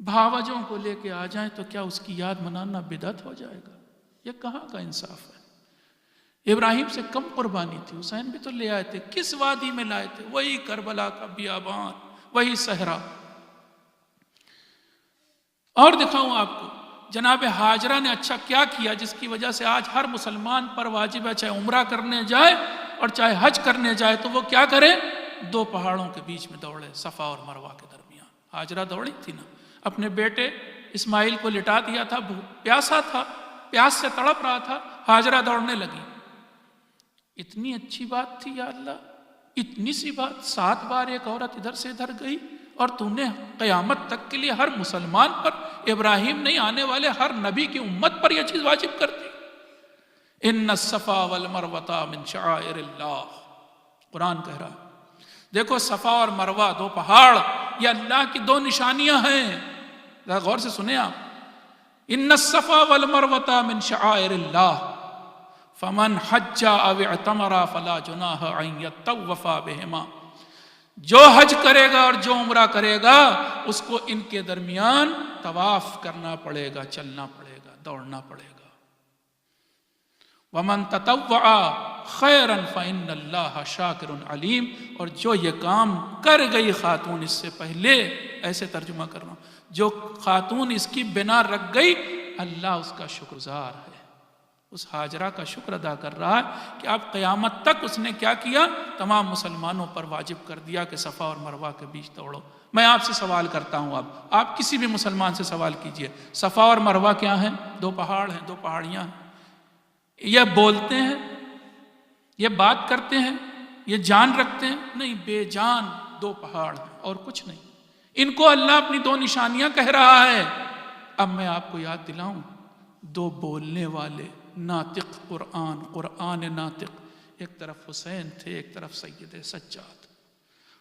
S1: بھاوجوں کو لے کے آ جائیں تو کیا اس کی یاد منانا بدعت ہو جائے گا؟ یہ کہاں کا انصاف ہے؟ ابراہیم سے کم قربانی تھی، حسین بھی تو لے آئے تھے، کس وادی میں لائے تھے؟ وہی کربلا کا بیابان، وہی صحرا۔ اور دکھاؤں آپ کو جناب ہاجرہ نے اچھا کیا کیا جس کی وجہ سے آج ہر مسلمان پر واجب ہے، چاہے عمرہ کرنے جائے اور چاہے حج کرنے جائے تو وہ کیا کرے؟ دو پہاڑوں کے بیچ میں دوڑے، صفا اور مروہ کے درمیان۔ ہاجرہ دوڑی تھی نا، اپنے بیٹے اسماعیل کو لٹا دیا تھا، پیاسا تھا، پیاس سے تڑپ رہا تھا، ہاجرہ دوڑنے لگی۔ اتنی اچھی بات تھی یا اللہ، اتنی سی بات، 7 بار ایک عورت ادھر سے ادھر گئی اور تو نے قیامت تک کے لیے ہر مسلمان پر، ابراہیم نہیں آنے والے ہر نبی کی امت پر یہ چیز واجب کر دی۔ ان الصفا والمروہ من شعائر اللہ، قرآن کہہ رہا، دیکھو صفا اور مروہ 2 پہاڑ، یہ اللہ کی 2 نشانیاں ہیں، ذرا غور سے سنیں آپ۔ ان الصفا والمروہ من شعائر اللہ فمن حج او اعتمر فلا جناح ان یطوف بہما، جو حج کرے گا اور جو عمرہ کرے گا اس کو ان کے درمیان طواف کرنا پڑے گا، چلنا پڑے گا، دوڑنا پڑے گا۔ ومن تطوع خیرا فإن اللہ شاکر علیم، اور جو یہ کام کر گئی خاتون اس سے پہلے، ایسے ترجمہ کر رہا ہوں، جو خاتون اس کی بنا رکھ گئی، اللہ اس کا شکرگزار ہے، اس ہاجرہ کا شکر ادا کر رہا ہے کہ اب قیامت تک اس نے کیا کیا؟ تمام مسلمانوں پر واجب کر دیا کہ صفا اور مروہ کے بیچ دوڑو۔ میں آپ سے سوال کرتا ہوں، اب آپ کسی بھی مسلمان سے سوال کیجئے، صفا اور مروہ کیا ہیں؟ 2 پہاڑ ہیں، 2 پہاڑیاں ہیں۔ یہ بولتے ہیں، یہ بات کرتے ہیں، یہ جان رکھتے ہیں؟ نہیں، بے جان 2 پہاڑ ہیں اور کچھ نہیں۔ ان کو اللہ اپنی 2 نشانیاں کہہ رہا ہے۔ اب میں آپ کو یاد دلاؤں، 2 بولنے والے، ناطق قرآن، قرآن ناطق، ایک طرف حسین تھے، ایک طرف سید سجاد۔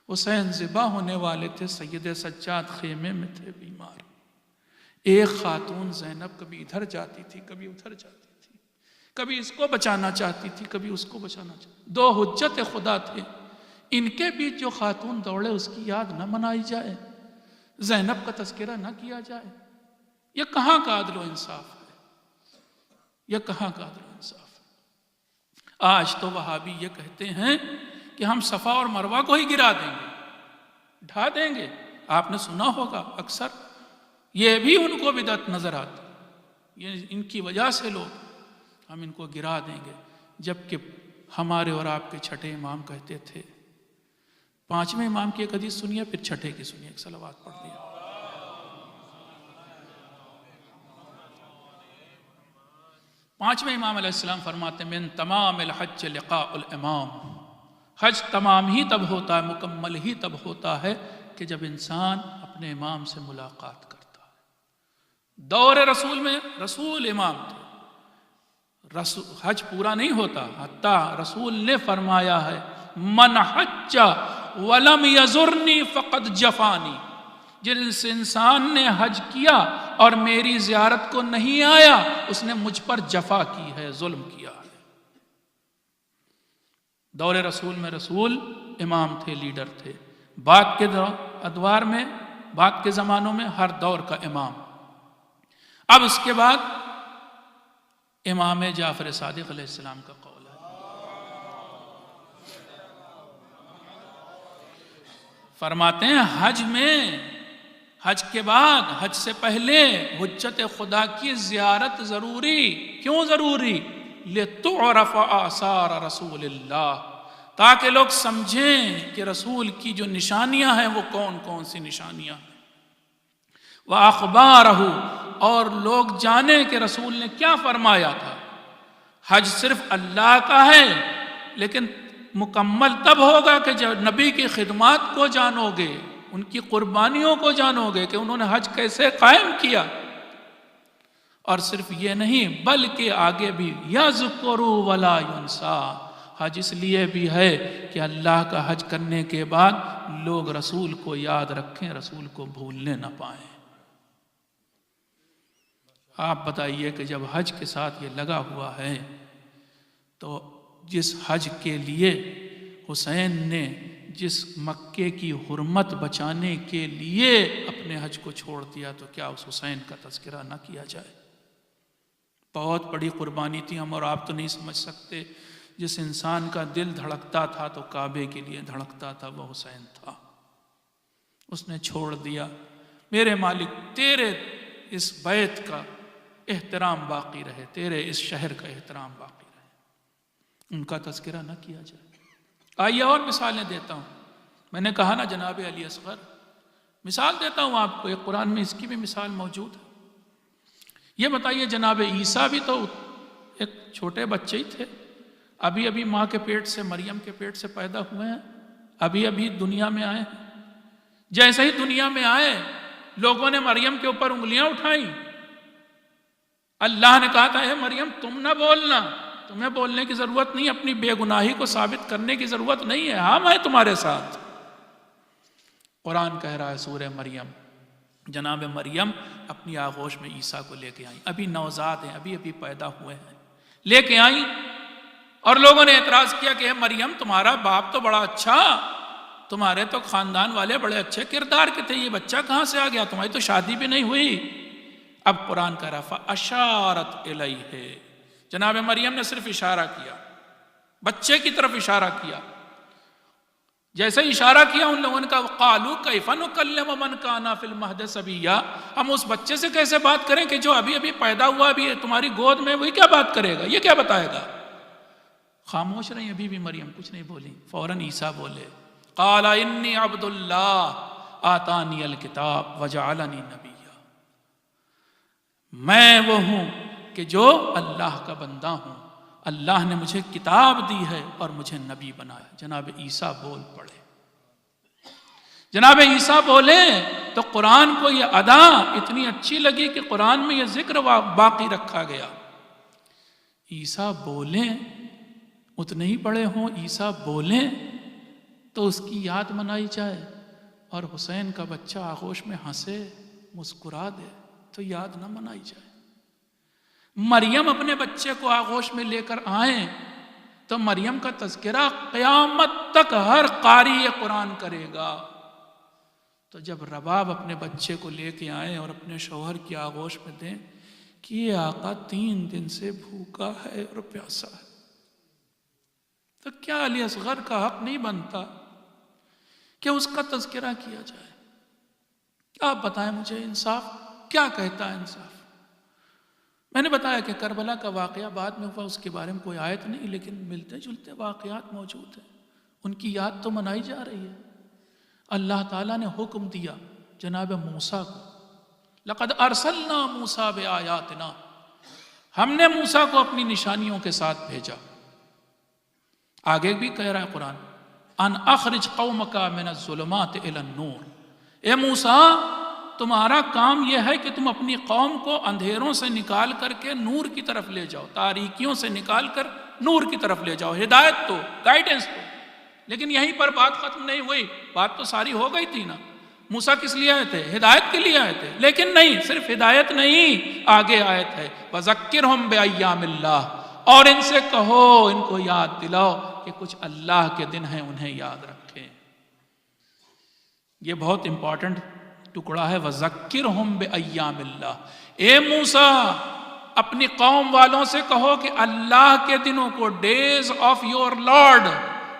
S1: حسین ذبح ہونے والے تھے، سید سجاد خیمے میں تھے بیمار۔ ایک خاتون زینب کبھی ادھر جاتی تھی، کبھی ادھر جاتی تھی، کبھی اس کو بچانا چاہتی تھی، کبھی اس کو بچانا چاہتی۔ 2 حجت خدا تھے، ان کے بیچ جو خاتون دوڑے اس کی یاد نہ منائی جائے، زینب کا تذکرہ نہ کیا جائے، یہ کہاں کا عدل و انصاف ہے؟ یہ کہاں کا عدل و انصاف ہے؟ آج تو وہابی یہ کہتے ہیں کہ ہم صفا اور مروہ کو ہی گرا دیں گے، ڈھا دیں گے۔ آپ نے سنا ہوگا اکثر، یہ بھی ان کو بدعت نظر آتی، یہ ان کی وجہ سے لوگ، ہم ان کو گرا دیں گے، جبکہ ہمارے اور آپ کے چھٹے امام کہتے تھے۔ 5ویں امام کی ایک حدیث سنیے، پھر چھٹے کی سنیے، ایک صلوات پڑھ دیا۔ 5ویں امام علیہ السلام فرماتے ہیں، من تمام الحج لقاء الامام، حج تمام ہی تب ہوتا ہے، مکمل ہی تب ہوتا ہے کہ جب انسان اپنے امام سے ملاقات کرتا ہے۔ دور رسول میں رسول امام تھے، حج پورا نہیں ہوتا حتیٰ رسول نے فرمایا ہے، من حج ولم یزرنی فقد جفانی، جس انسان نے حج کیا اور میری زیارت کو نہیں آیا اس نے مجھ پر جفا کی ہے، ظلم کیا ہے۔ دور رسول میں رسول امام تھے، لیڈر تھے۔ بعد کے ادوار میں، بعد کے زمانوں میں ہر دور کا امام۔ اب اس کے بعد امام جعفر صادق علیہ السلام کا قول ہے، فرماتے ہیں حج میں، حج کے بعد، حج سے پہلے حجت خدا کی زیارت ضروری۔ کیوں ضروری؟ لِتُعْرَفَ آثار رسول اللہ، تاکہ لوگ سمجھیں کہ رسول کی جو نشانیاں ہیں وہ کون کون سی نشانیاں ہیں، وَأَخْبَارَهُ، اور لوگ جانیں کہ رسول نے کیا فرمایا تھا۔ حج صرف اللہ کا ہے، لیکن مکمل تب ہوگا کہ جب نبی کی خدمات کو جانو گے، ان کی قربانیوں کو جانو گے کہ انہوں نے حج کیسے قائم کیا۔ اور صرف یہ نہیں بلکہ آگے بھی یذکروا ولا ینسا، حج اس لیے بھی ہے کہ اللہ کا حج کرنے کے بعد لوگ رسول کو یاد رکھیں، رسول کو بھولنے نہ پائیں۔ آپ بتائیے کہ جب حج کے ساتھ یہ لگا ہوا ہے تو جس حج کے لیے حسین نے جس مکے کی حرمت بچانے کے لیے اپنے حج کو چھوڑ دیا، تو کیا اس حسین کا تذکرہ نہ کیا جائے؟ بہت بڑی قربانی تھی، ہم اور آپ تو نہیں سمجھ سکتے۔ جس انسان کا دل دھڑکتا تھا تو کعبے کے لیے دھڑکتا تھا، وہ حسین تھا۔ اس نے چھوڑ دیا۔ میرے مالک تیرے اس بیت کا احترام باقی رہے، تیرے اس شہر کا احترام باقی رہے، ان کا تذکرہ نہ کیا جائے۔ آئیے اور مثالیں دیتا ہوں۔ میں نے کہا نا جناب علی اصغر، مثال دیتا ہوں آپ کو، ایک قرآن میں اس کی بھی مثال موجود ہے۔ یہ بتائیے جناب عیسیٰ بھی تو ایک چھوٹے بچے ہی تھے، ابھی ابھی ماں کے پیٹ سے، مریم کے پیٹ سے پیدا ہوئے ہیں، ابھی ابھی دنیا میں آئے ہیں۔ جیسے ہی دنیا میں آئے، لوگوں نے مریم کے اوپر انگلیاں اٹھائیں۔ اللہ نے کہا تھا اے مریم تم نہ بولنا، تمہیں بولنے کی ضرورت نہیں، اپنی بے گناہی کو ثابت کرنے کی ضرورت نہیں ہے، ہم ہیں تمہارے ساتھ۔ قرآن کہہ رہا ہے سورہ مریم، جناب مریم اپنی آغوش میں عیسیٰ کو لے کے آئیں، ابھی نوزاد ہیں، ابھی ابھی پیدا ہوئے ہیں، لے کے آئیں۔ اور لوگوں نے اعتراض کیا کہ اے مریم تمہارا باپ تو بڑا اچھا، تمہارے تو خاندان والے بڑے اچھے کردار کے تھے، یہ بچہ کہاں سے آ گیا، تمہاری تو شادی بھی نہیں ہوئی۔ اب قرآن کا رفع اشارت الیہ، جناب مریم نے صرف اشارہ کیا، بچے کی طرف اشارہ کیا۔ جیسے اشارہ کیا ان لوگوں نے کہا قالوا کیف نکلم من کان فی المہد صبیا، ہم اس بچے سے کیسے بات کریں کہ جو ابھی ابھی پیدا ہوا، ابھی تمہاری گود میں، وہی کیا بات کرے گا، یہ کیا بتائے گا؟ خاموش رہی ابھی بھی مریم، کچھ نہیں بولی۔ فوراً عیسیٰ بولے قال انی عبد اللہ آتانی الکتاب وجعلنی نبیا، میں وہ ہوں کہ جو اللہ کا بندہ ہوں، اللہ نے مجھے کتاب دی ہے اور مجھے نبی بنایا۔ جناب عیسیٰ بول پڑے، جناب عیسیٰ بولے تو قرآن کو یہ ادا اتنی اچھی لگی کہ قرآن میں یہ ذکر باقی رکھا گیا۔ عیسیٰ بولیں، اتنے ہی پڑے ہوں، عیسیٰ بولیں تو اس کی یاد منائی جائے، اور حسین کا بچہ آغوش میں ہنسے، مسکرا دے تو یاد نہ منائی جائے۔ مریم اپنے بچے کو آغوش میں لے کر آئیں تو مریم کا تذکرہ قیامت تک ہر قاری قرآن کرے گا۔ تو جب رباب اپنے بچے کو لے کے آئیں اور اپنے شوہر کی آغوش میں دیں کہ یہ آقا 3 دن سے بھوکا ہے اور پیاسا ہے، تو کیا علی اصغر کا حق نہیں بنتا کہ اس کا تذکرہ کیا جائے؟ آپ بتائیں مجھے انصاف کیا کہتا ہے؟ انصاف، میں نے بتایا کہ کربلا کا واقعہ بعد میں ہوا، اس کے بارے میں کوئی آیت نہیں، لیکن ملتے جلتے واقعات موجود ہیں، ان کی یاد تو منائی جا رہی ہے۔ اللہ تعالیٰ نے حکم دیا جناب موسیٰ کو، لقد ارسلنا موسیٰ بآیاتنا، ہم نے موسیٰ کو اپنی نشانیوں کے ساتھ بھیجا۔ آگے بھی کہہ رہا ہے قرآن، ان اخرج قومک من الظلمات الی النور، اے موسیٰ تمہارا کام یہ ہے کہ تم اپنی قوم کو اندھیروں سے نکال کر کے نور کی طرف لے جاؤ، تاریکیوں سے نکال کر نور کی طرف لے جاؤ، ہدایت تو، گائیڈنس تو۔ لیکن یہیں پر بات ختم نہیں ہوئی، بات تو ساری ہو گئی تھی نا۔ موسیٰ کس لیے آئے تھے؟ ہدایت کے لیے آئے تھے، لیکن نہیں، صرف ہدایت نہیں، آگے آیت ہے وَذَكِّرْهُمْ بِأَيَّامِ اللَّهِ، اور ان سے کہو، ان کو یاد دلاؤ کہ کچھ اللہ کے دن ہیں، انہیں یاد رکھیں۔ یہ بہت امپورٹنٹ ٹکڑا ہے، وَذَكِّرْهُمْ بِأَيَّامِ اللَّهِ، اے موسیٰ اپنی قوم والوں سے کہو کہ اللہ کے دنوں کو، ڈیز آف یور لارڈ،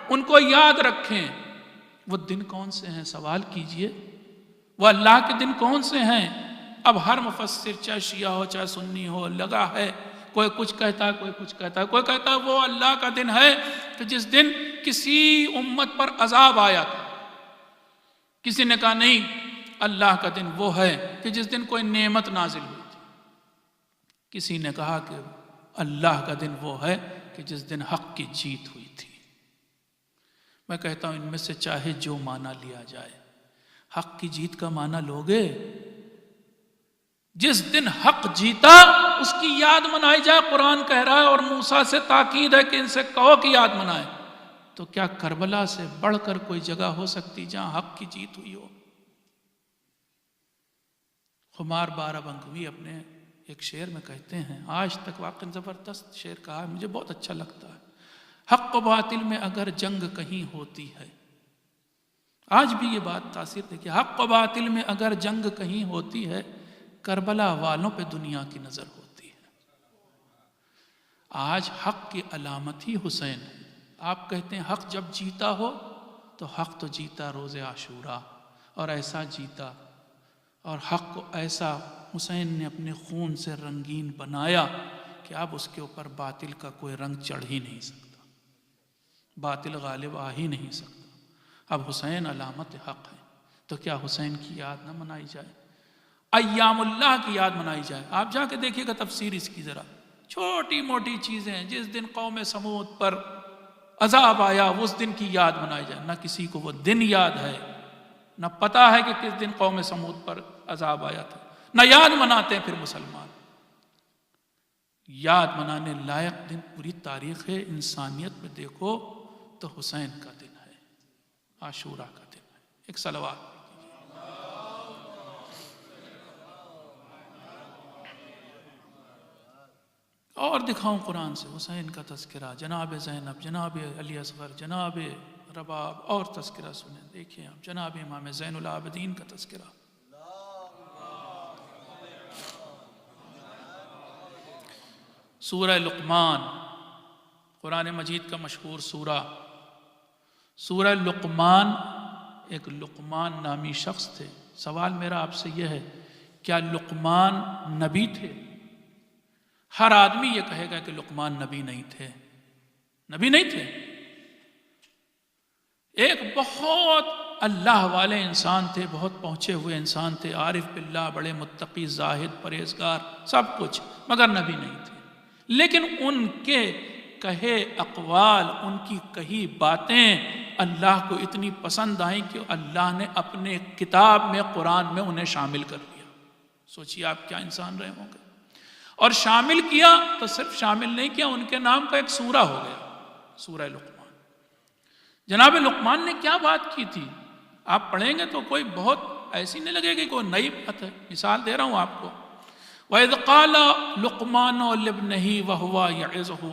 S1: ان کو یاد رکھیں۔ وہ دن کون سے ہیں؟ سوال کیجئے، وہ اللہ کے دن کون سے ہیں؟ اب ہر مفسر چاہے شیعہ ہو چاہے سنی ہو لگا ہے کوئی کچھ کہتا ہے، کوئی کچھ کہتا ہے، کوئی کہتا ہے وہ اللہ کا دن ہے کہ جس دن کسی امت پر عذاب آیا تھا، کسی نے کہا نہیں، اللہ کا دن وہ ہے کہ جس دن کوئی نعمت نازل ہوئی تھی، کسی نے کہا کہ اللہ کا دن وہ ہے کہ جس دن حق کی جیت ہوئی تھی۔ میں کہتا ہوں ان میں سے چاہے جو معنی لیا جائے، حق کی جیت کا معنی لوگے؟ جس دن حق جیتا اس کی یاد منائی جائے، قرآن کہہ رہا ہے، اور موسیٰ سے تاکید ہے کہ ان سے کہو کہ یاد منائے۔ تو کیا کربلا سے بڑھ کر کوئی جگہ ہو سکتی جہاں حق کی جیت ہوئی ہو؟ خمار بارہ بنکوی اپنے ایک شعر میں کہتے ہیں، آج تک واقعی زبردست شعر کہا ہے، مجھے بہت اچھا لگتا ہے، حق و باطل میں اگر جنگ کہیں ہوتی ہے، آج بھی یہ بات تاثیر دے کہ حق و باطل میں اگر جنگ کہیں ہوتی ہے، کربلا والوں پہ دنیا کی نظر ہوتی ہے۔ آج حق کی علامت ہی حسین ہے۔ آپ کہتے ہیں حق جب جیتا ہو، تو حق تو جیتا روز عاشورہ، اور ایسا جیتا، اور حق کو ایسا حسین نے اپنے خون سے رنگین بنایا کہ اب اس کے اوپر باطل کا کوئی رنگ چڑھ ہی نہیں سکتا، باطل غالب آ ہی نہیں سکتا۔ اب حسین علامت حق ہے، تو کیا حسین کی یاد نہ منائی جائے، ایام اللہ کی یاد منائی جائے؟ آپ جا کے دیکھیے گا تفسیر اس کی ذرا، چھوٹی موٹی چیزیں، جس دن قوم سمود پر عذاب آیا اس دن کی یاد منائی جائے۔ نہ کسی کو وہ دن یاد ہے، نہ پتا ہے کہ کس دن قوم سمود پر عذاب آیا تھا، نہ یاد مناتے ہیں پھر مسلمان۔ یاد منانے لائق دن پوری تاریخ انسانیت میں دیکھو تو حسین کا دن ہے، عاشورہ کا دن ہے۔ ایک صلوات۔ اور دکھاؤں قرآن سے حسین کا تذکرہ، جناب زینب، جناب علی اصغر، جناب رباب، اور تذکرہ سنیں، دیکھیں آپ جناب امام زین العابدین کا تذکرہ۔ سورہ لقمان، قرآن مجید کا مشہور سورہ، سورہ لقمان۔ ایک لقمان نامی شخص تھے۔ سوال میرا آپ سے یہ ہے، کیا لقمان نبی تھے؟ ہر آدمی یہ کہے گا کہ لقمان نبی نہیں تھے، نبی نہیں تھے۔ ایک بہت اللہ والے انسان تھے، بہت پہنچے ہوئے انسان تھے، عارف باللہ، بڑے متقی، زاہد، پرہیزگار، سب کچھ، مگر نبی نہیں تھے۔ لیکن ان کے کہے اقوال، ان کی کہی باتیں اللہ کو اتنی پسند آئیں کہ اللہ نے اپنے کتاب میں، قرآن میں انہیں شامل کر لیا۔ سوچیے آپ کیا انسان رہے ہوں گے۔ اور شامل کیا تو صرف شامل نہیں کیا، ان کے نام کا ایک سورہ ہو گیا، سورہ لقمان۔ جناب لقمان نے کیا بات کی تھی؟ آپ پڑھیں گے تو کوئی بہت ایسی نہیں لگے گی، کوئی نئی بات ہے۔ مثال دے رہا ہوں آپ کو، وَإِذْ قَالَ لُقْمَانُ لِابْنِهِ وَهُوَ يَعِظُهُ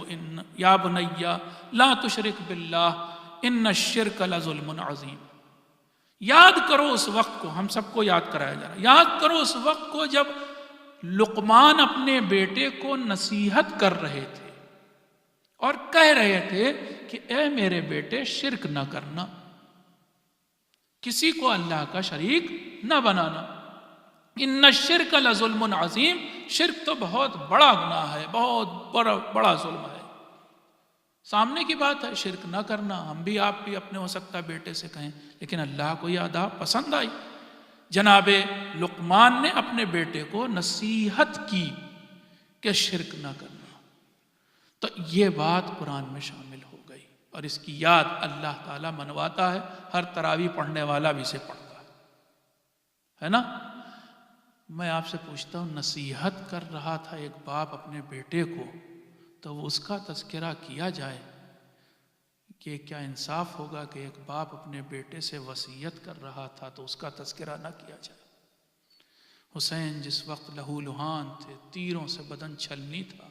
S1: يَا بُنَيَّ لَا تُشْرِكْ بِاللَّهِ إِنَّ الشِّرْكَ لَظُلْمٌ عَظِيمٌ۔ یاد کرو اس وقت کو، ہم سب کو یاد کرایا جا رہا ہے، یاد کرو اس وقت کو جب لقمان اپنے بیٹے کو نصیحت کر رہے تھے اور کہہ رہے تھے کہ اے میرے بیٹے، شرک نہ کرنا، کسی کو اللہ کا شریک نہ بنانا۔ ان الشرک لظلم عظیم، شرک تو بہت بڑا گناہ ہے، بہت بڑا ظلم ہے۔ سامنے کی بات ہے، شرک نہ کرنا، ہم بھی آپ بھی اپنے ہو سکتا ہے بیٹے سے کہیں، لیکن اللہ کو یہ ادا پسند آئی۔ جناب لقمان نے اپنے بیٹے کو نصیحت کی کہ شرک نہ کرنا، تو یہ بات قرآن میں شامل ہو گئی، اور اس کی یاد اللہ تعالیٰ منواتا ہے، ہر تراویح پڑھنے والا بھی اسے پڑھتا ہے نا۔ میں آپ سے پوچھتا ہوں، نصیحت کر رہا تھا ایک باپ اپنے بیٹے کو، تو اس کا تذکرہ کیا جائے کہ کیا انصاف ہوگا کہ ایک باپ اپنے بیٹے سے وصیت کر رہا تھا تو اس کا تذکرہ نہ کیا جائے؟ حسین جس وقت لہو لہان تھے، تیروں سے بدن چھلنی تھا،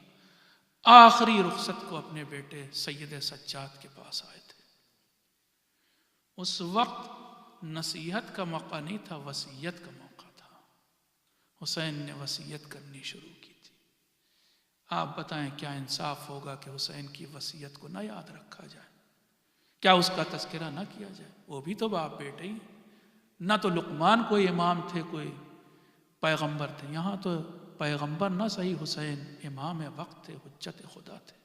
S1: آخری رخصت کو اپنے بیٹے سید سجاد کے پاس آئے تھے۔ اس وقت نصیحت کا موقع نہیں تھا، وصیت کا موقع تھا۔ حسین نے وصیت کرنی شروع کی تھی۔ آپ بتائیں کیا انصاف ہوگا کہ حسین کی وصیت کو نہ یاد رکھا جائے؟ کیا اس کا تذکرہ نہ کیا جائے؟ وہ بھی تو باپ بیٹے ہی، نہ تو لقمان کوئی امام تھے، کوئی پیغمبر تھے، یہاں تو پیغمبر نہ صحیح حسین امام وقت تھے، حجت خدا تھے،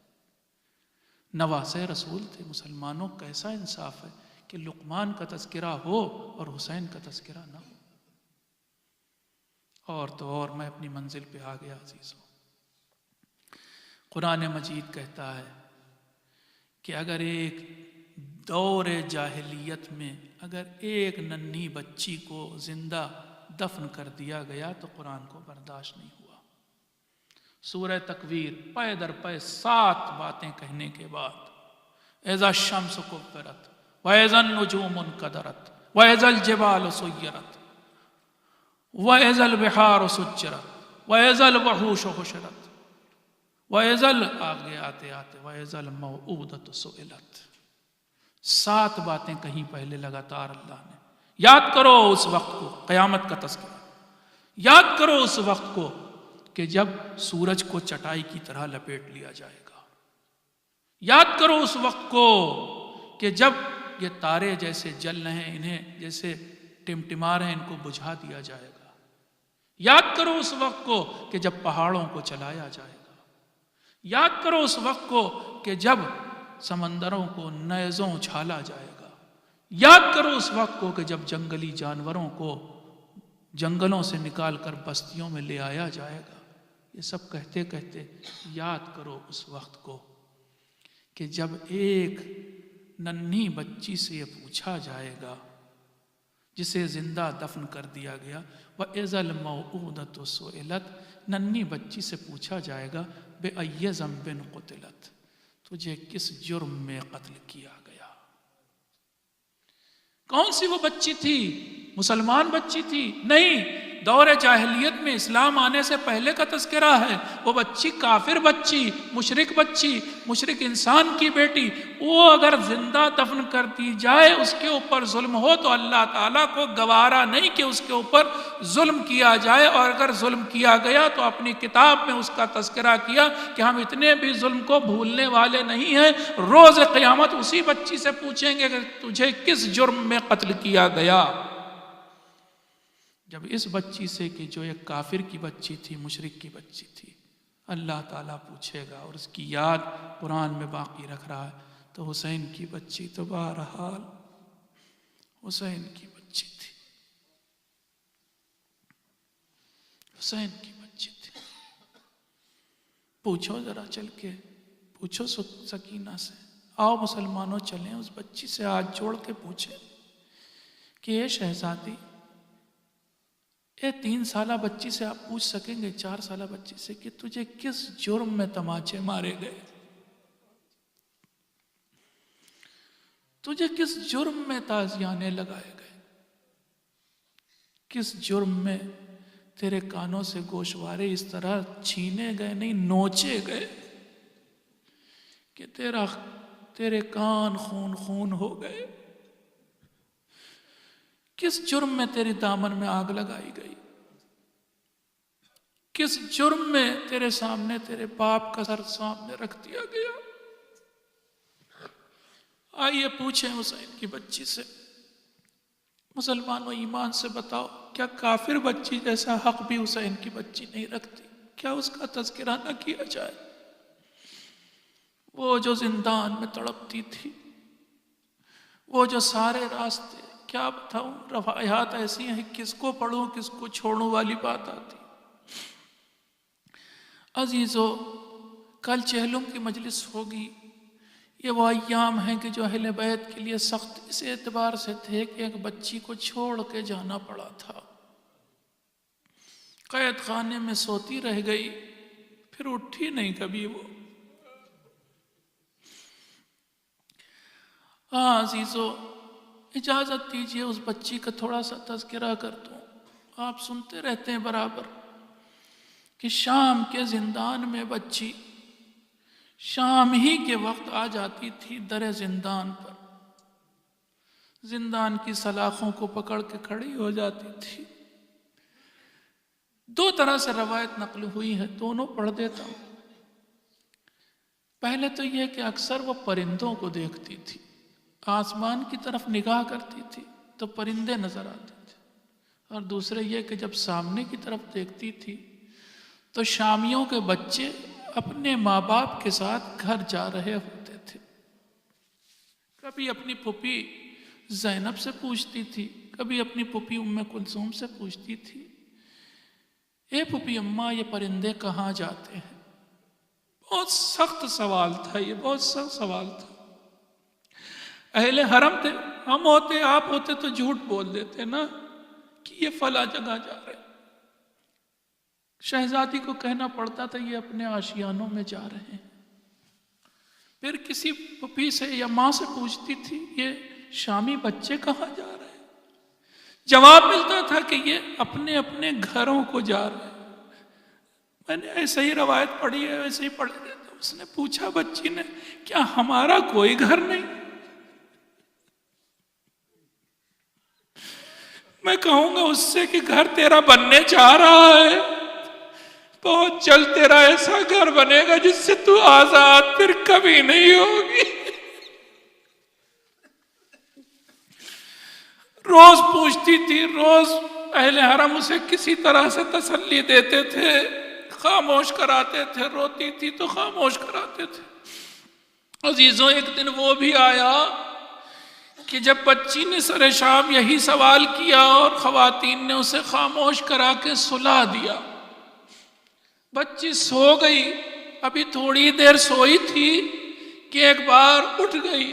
S1: نواسے رسول تھے۔ مسلمانوں کیسا انصاف ہے کہ لقمان کا تذکرہ ہو اور حسین کا تذکرہ نہ ہو۔ اور تو اور میں اپنی منزل پہ آ گیا عزیزوں۔ قرآن مجید کہتا ہے کہ اگر ایک دور جاہلیت میں اگر ایک ننھی بچی کو زندہ دفن کر دیا گیا تو قرآن کو برداشت نہیں ہوا۔ سورہ تکویر پے در پے 7 باتیں کہنے کے بعد اذا الشمس کورت واذا النجوم انکدرت واذا الجبال سیرت واذا البحار سجرت واذا الوحوش حشرت واذا آگے آتے آتے واذا الموءودۃ سئلت۔ 7 باتیں کہیں پہلے لگاتار اللہ نے۔ یاد کرو اس وقت کو، قیامت کا تذکرہ، یاد کرو اس وقت کو کہ جب سورج کو چٹائی کی طرح لپیٹ لیا جائے گا، یاد کرو اس وقت کو کہ جب یہ تارے جیسے جل رہے ہیں انہیں جیسے ٹمٹما رہے ہیں ان کو بجھا دیا جائے گا، یاد کرو اس وقت کو کہ جب پہاڑوں کو چلایا جائے گا، یاد کرو اس وقت کو کہ جب سمندروں کو نیزوں اچھالا جائے گا، یاد کرو اس وقت کو کہ جب جنگلی جانوروں کو جنگلوں سے نکال کر بستیوں میں لے آیا جائے گا۔ یہ سب کہتے کہتے یاد کرو اس وقت کو کہ جب ایک ننھی بچی سے یہ پوچھا جائے گا جسے زندہ دفن کر دیا گیا، وَإِذَا الْمَوْءُودَةُ سُئِلَتْ، ننھی بچی سے پوچھا جائے گا بِأَيِّ ذَنبٍ قُتِلَتْ، تجھے کس جرم میں قتل کیا گیا؟ کون سی وہ بچی تھی؟ مسلمان بچی تھی؟ نہیں، دور جاہلیت میں اسلام آنے سے پہلے کا تذکرہ ہے۔ وہ بچی کافر بچی، مشرک انسان کی بیٹی، وہ اگر زندہ دفن کر دی جائے، اس کے اوپر ظلم ہو تو اللہ تعالیٰ کو گوارا نہیں کہ اس کے اوپر ظلم کیا جائے، اور اگر ظلم کیا گیا تو اپنی کتاب میں اس کا تذکرہ کیا کہ ہم اتنے بھی ظلم کو بھولنے والے نہیں ہیں۔ روز قیامت اسی بچی سے پوچھیں گے کہ تجھے کس جرم میں قتل کیا گیا؟ جب اس بچی سے کہ جو ایک کافر کی بچی تھی، مشرک کی بچی تھی، اللہ تعالیٰ پوچھے گا اور اس کی یاد قرآن میں باقی رکھ رہا ہے، تو حسین کی بچی تو بہرحال حسین کی بچی تھی، حسین کی بچی تھی۔ پوچھو ذرا چل کے، پوچھو سکینہ سے، آؤ مسلمانوں چلیں اس بچی سے ہاتھ جوڑ کے پوچھیں کہ یہ شہزادی، یہ 3 سالہ بچی سے آپ پوچھ سکیں گے، 4 سالہ بچی سے، کہ تجھے کس جرم میں تماچے مارے گئے؟ تجھے کس جرم میں تازیانے لگائے گئے؟ کس جرم میں تیرے کانوں سے گوشوارے اس طرح چھینے گئے، نہیں نوچے گئے کہ تیرے کان خون خون ہو گئے؟ کس جرم میں تیرے دامن میں آگ لگائی گئی؟ کس جرم میں تیرے سامنے تیرے باپ کا سر سامنے رکھ دیا گیا؟ آئیے پوچھیں حسین کی بچی سے، مسلمانوں ایمان سے بتاؤ، کیا کافر بچی جیسا حق بھی حسین کی بچی نہیں رکھتی؟ کیا اس کا تذکرہ نہ کیا جائے؟ وہ جو زندان میں تڑپتی تھی، وہ جو سارے راستے، کیا بتاؤں، روایات ایسی ہیں کس کو پڑھوں کس کو چھوڑوں والی بات آتی۔ عزیزو، کل چہلم کی مجلس ہوگی۔ یہ وہ ایام ہیں کہ جو اہل بیت کے لیے سخت اس اعتبار سے تھے کہ ایک بچی کو چھوڑ کے جانا پڑا تھا، قید خانے میں سوتی رہ گئی، پھر اٹھی نہیں کبھی وہ۔ ہاں عزیزو، اجازت دیجئے اس بچی کا تھوڑا سا تذکرہ کر دوں۔ آپ سنتے رہتے ہیں برابر کہ شام کے زندان میں بچی شام ہی کے وقت آ جاتی تھی در زندان پر، زندان کی سلاخوں کو پکڑ کے کھڑی ہو جاتی تھی۔ 2 طرح سے روایت نقل ہوئی ہے، دونوں پڑھ دیتا ہوں۔ پہلے تو یہ کہ اکثر وہ پرندوں کو دیکھتی تھی، آسمان کی طرف نگاہ کرتی تھی تو پرندے نظر آتے تھے، اور دوسرے یہ کہ جب سامنے کی طرف دیکھتی تھی تو شامیوں کے بچے اپنے ماں باپ کے ساتھ گھر جا رہے ہوتے تھے. کبھی اپنی پھوپھی زینب سے پوچھتی تھی، کبھی اپنی پھوپھی ام کلثوم سے پوچھتی تھی، اے پھوپھی اماں یہ پرندے کہاں جاتے ہیں؟ بہت سخت سوال تھا یہ، بہت سخت سوال تھا. اہل حرم تھے، ہم ہوتے آپ ہوتے تو جھوٹ بول دیتے نا کہ یہ فلاں جگہ جا رہے. شہزادی کو کہنا پڑتا تھا یہ اپنے آشیانوں میں جا رہے ہیں. پھر کسی پھوپھی سے یا ماں سے پوچھتی تھی یہ شامی بچے کہاں جا رہے ہیں؟ جواب ملتا تھا کہ یہ اپنے اپنے گھروں کو جا رہے ہیں. میں نے ایسے ہی روایت پڑھی ہے، ویسے ہی پڑھ رہے تھے. اس نے پوچھا بچی نے، کیا ہمارا کوئی گھر نہیں؟ میں کہوں گا اس سے کہ گھر تیرا بننے چاہ رہا ہے، بہت جلد تیرا ایسا گھر بنے گا جس سے تو آزاد پھر کبھی نہیں ہوگی. روز پوچھتی تھی، روز اہل حرم اسے کسی طرح سے تسلی دیتے تھے، خاموش کراتے تھے. روتی تھی تو خاموش کراتے تھے. عزیزوں ایک دن وہ بھی آیا کہ جب بچی نے سر شام یہی سوال کیا اور خواتین نے اسے خاموش کرا کے سلا دیا. بچی سو گئی، ابھی تھوڑی دیر سوئی تھی کہ ایک بار اٹھ گئی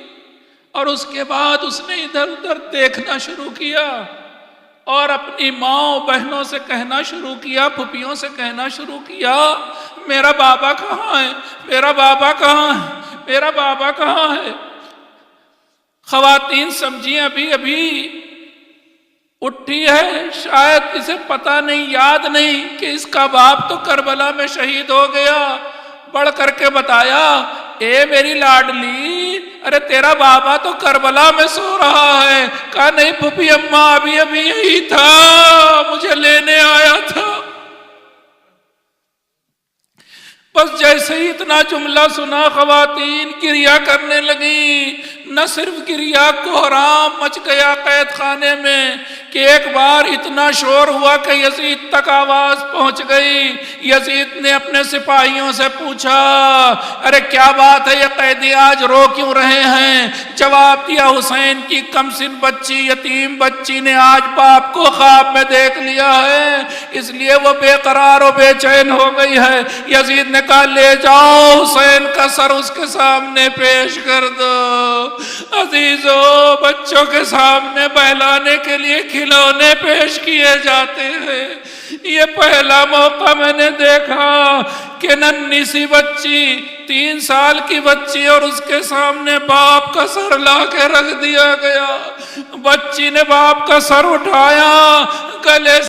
S1: اور اس کے بعد اس نے ادھر ادھر دیکھنا شروع کیا اور اپنی ماں بہنوں سے کہنا شروع کیا، پھوپھیوں سے کہنا شروع کیا، میرا بابا کہاں ہے؟ میرا بابا کہاں ہے؟ میرا بابا کہاں ہے؟ خواتین سمجھی ابھی ابھی اٹھی ہے، شاید اسے پتہ نہیں، یاد نہیں کہ اس کا باپ تو کربلا میں شہید ہو گیا. بڑھ کر کے بتایا، اے میری لاڈلی، ارے تیرا بابا تو کربلا میں سو رہا ہے. کہا نہیں پھوپھی اماں ابھی ابھی یہی تھا، مجھے لینے آیا تھا. بس جیسے ہی اتنا جملہ سنا خواتین گریہ کرنے لگیں. نہ صرف گریہ، کوہرام مچ گیا قید خانے میں کہ ایک بار اتنا شور ہوا کہ یزید تک آواز پہنچ گئی. یزید نے اپنے سپاہیوں سے پوچھا، ارے کیا بات ہے، یہ قیدی آج رو کیوں رہے ہیں؟ جواب دیا، حسین کی کم سن بچی، یتیم بچی نے آج باپ کو خواب میں دیکھ لیا ہے، اس لیے وہ بے قرار و بے چین ہو گئی ہے. یزید نے کہا لے جاؤ حسین کا سر اس کے سامنے پیش کر دو. عزیزو بچوں کے سامنے بہلانے کے لیے کھلونے پیش کیے جاتے ہیں. یہ پہلا موقع میں نے دیکھا کہ ننھی سی بچی، 3 سال کی بچی، اور اس کے سامنے باپ کا سر لا کے رکھ دیا گیا. بچی نے باپ کا سر اٹھایا، گلے